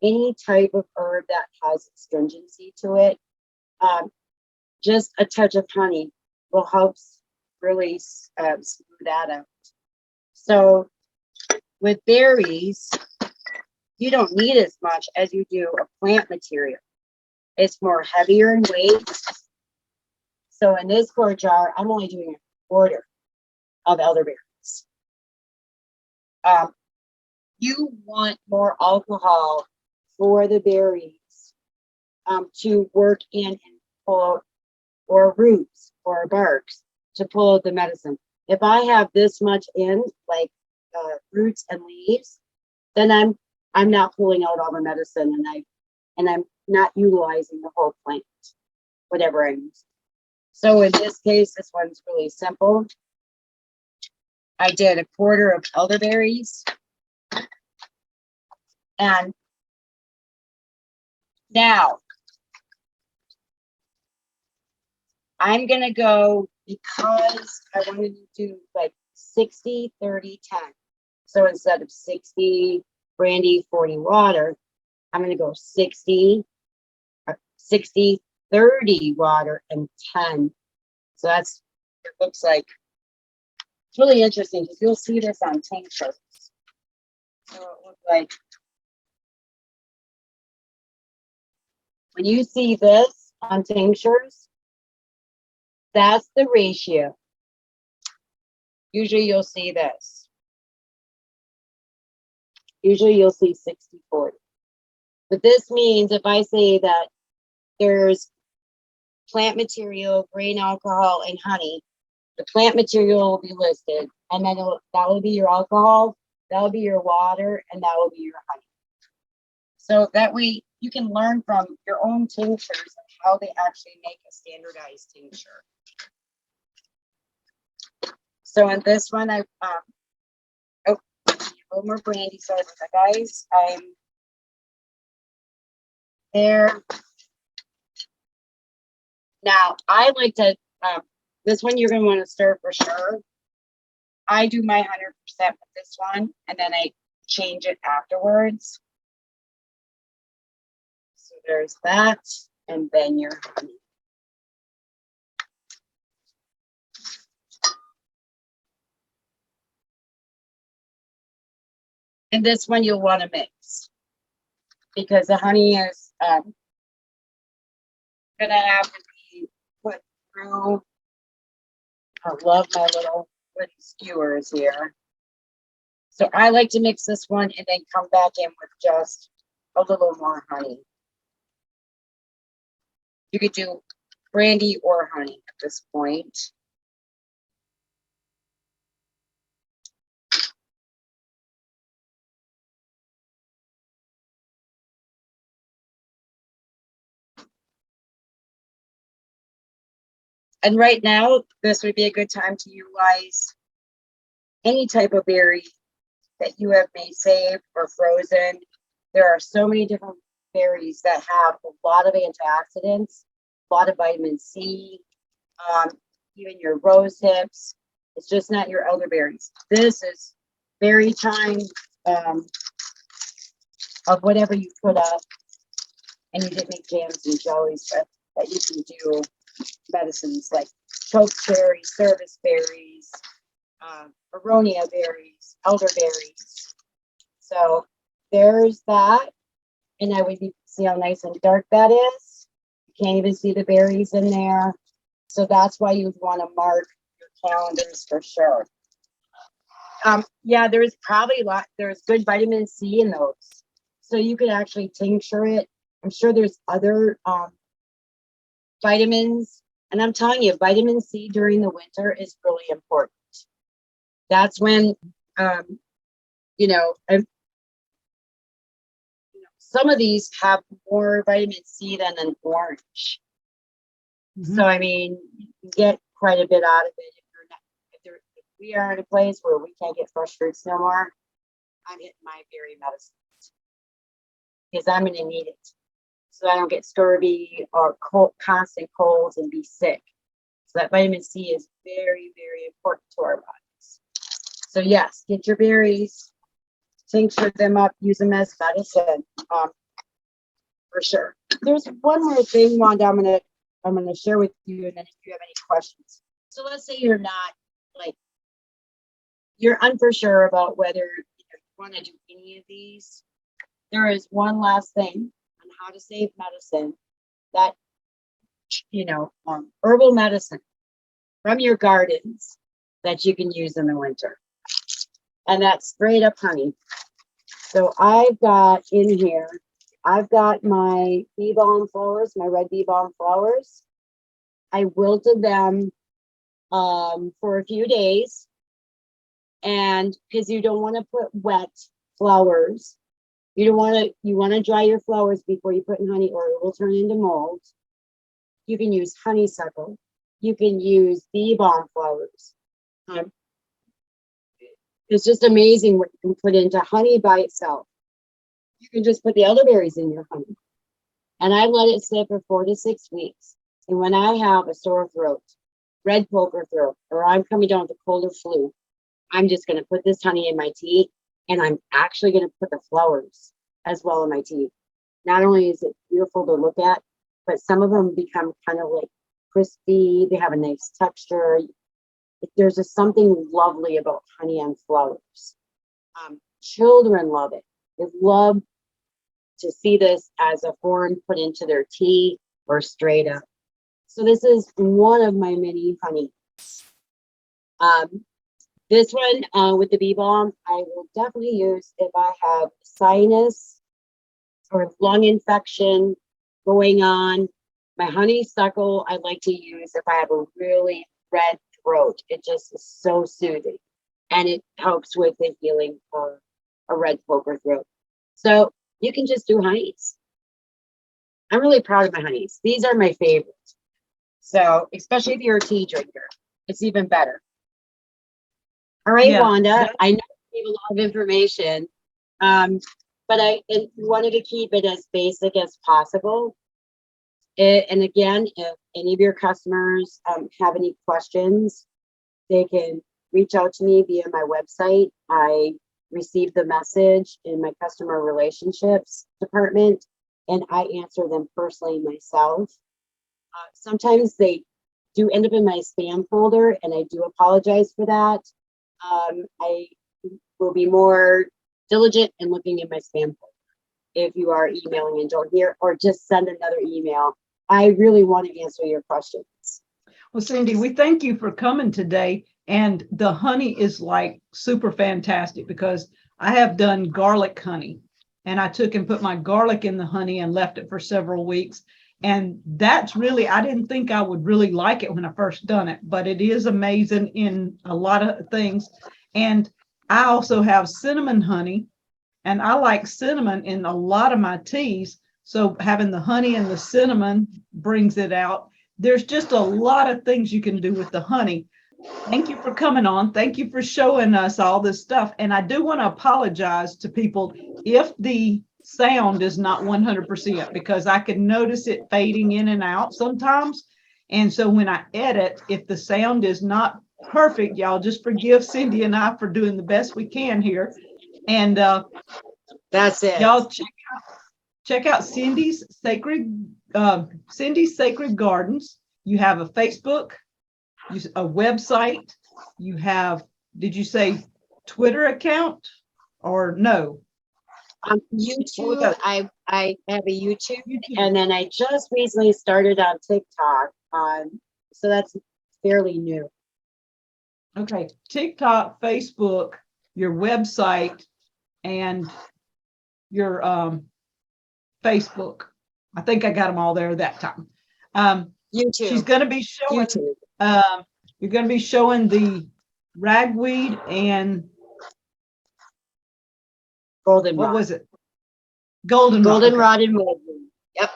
any type of herb that has astringency to it, just a touch of honey will help really smooth that out. So with berries, you don't need as much as you do a plant material. It's more heavier in weight. So in this quart jar, I'm only doing a quarter of elderberries. You want more alcohol for the berries to work in and pull out, or roots or barks to pull out the medicine. If I have this much in, like roots and leaves, then I'm not pulling out all the medicine, and I'm not utilizing the whole plant, whatever I'm using. So in this case, this one's really simple. I did a quarter of elderberries, and now I'm gonna go, because I wanted to do like 60, 30, 10. So instead of 60 brandy, 40 water, I'm gonna go 60, 30 water, and 10. So that's what it looks like. It's really interesting because you'll see this on tinctures. So it looks like, when you see this on tinctures, that's the ratio. Usually you'll see this. Usually you'll see 60-40. But this means if I say that there's plant material, grain alcohol, and honey, the plant material will be listed, and then that will be your alcohol, that will be your water, and that will be your honey. So that way you can learn from your own tinctures and how they actually make a standardized tincture. So in this one, a little more brandy. Sorry about that, guys. I'm there. Now, I like to, this one you're going to want to stir for sure. I do my 100% with this one, and then I change it afterwards. So there's that, and then your honey. And this one you'll want to mix, because the honey is going to have to be put through. I love my little wooden skewers here. So I like to mix this one and then come back in with just a little more honey. You could do brandy or honey at this point. And right now, this would be a good time to utilize any type of berry that you have made saved or frozen. There are so many different berries that have a lot of antioxidants, a lot of vitamin C, even your rose hips. It's just not your elderberries. This is berry time of whatever you put up, and you didn't make jams and jellies, but that you can do medicines like chokecherry, service berries, aronia berries, elderberries. So there's that. And I would see how nice and dark that is. You can't even see the berries in there. So that's why you'd want to mark your calendars for sure. Yeah, there's probably there's good vitamin C in those. So you could actually tincture it. I'm sure there's other vitamins. And I'm telling you, vitamin C during the winter is really important. That's when, some of these have more vitamin C than an orange. So, I mean, you can get quite a bit out of it. If we are in a place where we can't get fresh fruits no more, I'm hitting my berry medicine because I'm going to need it so I don't get scurvy or constant colds and be sick. So that vitamin C is very, very important to our bodies. So yes, get your berries, tincture them up, use them as medicine, for sure. There's one more thing, Wanda, I'm gonna share with you, and then if you have any questions. So let's say you're not you're unsure about whether you want to do any of these. There is one last thing on how to save medicine that herbal medicine from your gardens that you can use in the winter. And that's straight up honey. So I've got in here, I've got my bee balm flowers, my red bee balm flowers. I wilted them for a few days. And because you don't want to put wet flowers, you want to dry your flowers before you put in honey or it will turn into mold. You can use honeysuckle. You can use bee balm flowers. It's just amazing what you can put into honey by itself. You can just put the elderberries in your honey. And I let it sit for 4 to 6 weeks. And when I have a sore throat, red poker throat, or I'm coming down with a cold or flu, I'm just going to put this honey in my tea. And I'm actually going to put the flowers as well in my tea. Not only is it beautiful to look at, but some of them become kind of like crispy. They have a nice texture. There's just something lovely about honey and flowers. Children love it. They love to see this as a form put into their tea or straight up. So this is one of my mini honey. This one with the bee balm, I will definitely use if I have sinus or lung infection going on. My honeysuckle, I like to use if I have a really red throat. It just is so soothing, and it helps with the healing of a red poker throat. So you can just do honeys. I'm really proud of my honeys. These are my favorites. So especially if you're a tea drinker, it's even better. All right, yeah, Wanda, I know I gave a lot of information, but I wanted to keep it as basic as possible. And again, if any of your customers have any questions, they can reach out to me via my website. I receive the message in my customer relationships department, and I answer them personally myself. Sometimes they do end up in my spam folder, and I do apologize for that. I will be more diligent in looking in my spam folder if you are emailing and don't hear, or just send another email. I really want to answer your questions. Well, Cindi, we thank you for coming today. And the honey is like super fantastic because I have done garlic honey, and I took and put my garlic in the honey and left it for several weeks. And that's really, I didn't think I would really like it when I first done it, but it is amazing in a lot of things. And I also have cinnamon honey, and I like cinnamon in a lot of my teas. So having the honey and the cinnamon brings it out. There's just a lot of things you can do with the honey. Thank you for coming on. Thank you for showing us all this stuff. And I do want to apologize to people if the sound is not 100%, because I can notice it fading in and out sometimes. And so when I edit, if the sound is not perfect, y'all just forgive Cindi and I for doing the best we can here. And That's it. y'all check out Cindi's Sacred Gardens. You have a Facebook, a website, you have, did you say Twitter account or no? YouTube, I have a YouTube, and then I just recently started on TikTok. So that's fairly new. Okay, TikTok, Facebook, your website, and your Facebook. I think I got them all there that time. YouTube. She's going to be showing. You're going to be showing the ragweed and goldenrod. What was it? Goldenrod. Goldenrod and mildew. Yep.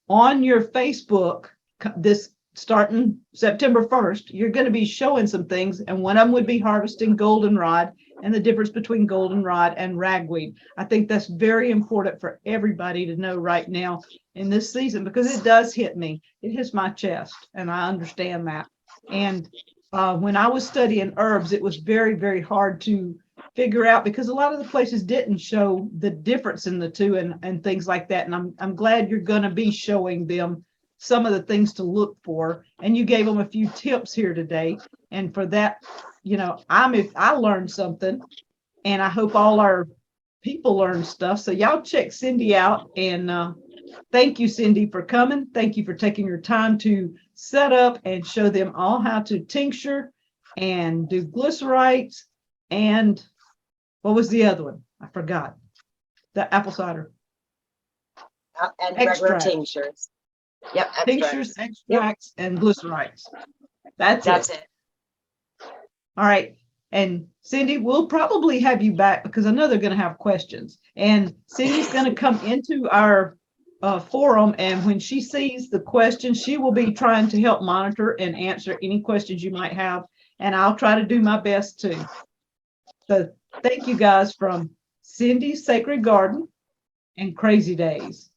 On your Facebook, this starting September 1st, you're going to be showing some things, and one of them would be harvesting goldenrod and the difference between goldenrod and ragweed. I think that's very important for everybody to know right now in this season, because it does hit me. It hits my chest, and I understand that. And when I was studying herbs, it was very, very hard to figure out, because a lot of the places didn't show the difference in the two and things like that. And I'm glad you're going to be showing them some of the things to look for. And you gave them a few tips here today. And for that, you know, I learned something, and I hope all our people learn stuff. So y'all check Cindi out, and thank you, Cindi, for coming. Thank you for taking your time to set up and show them all how to tincture and do glycerite. And what was the other one? I forgot. The apple cider. And regular tinctures. Yep. Tinctures, extracts, and glycerites. That's it. All right. And Cindi, we'll probably have you back, because I know they're going to have questions. And Cindi's going to come into our forum, and when she sees the questions, she will be trying to help monitor and answer any questions you might have. And I'll try to do my best too. So thank you guys from Cindi's Sacred Garden and Crazy Days.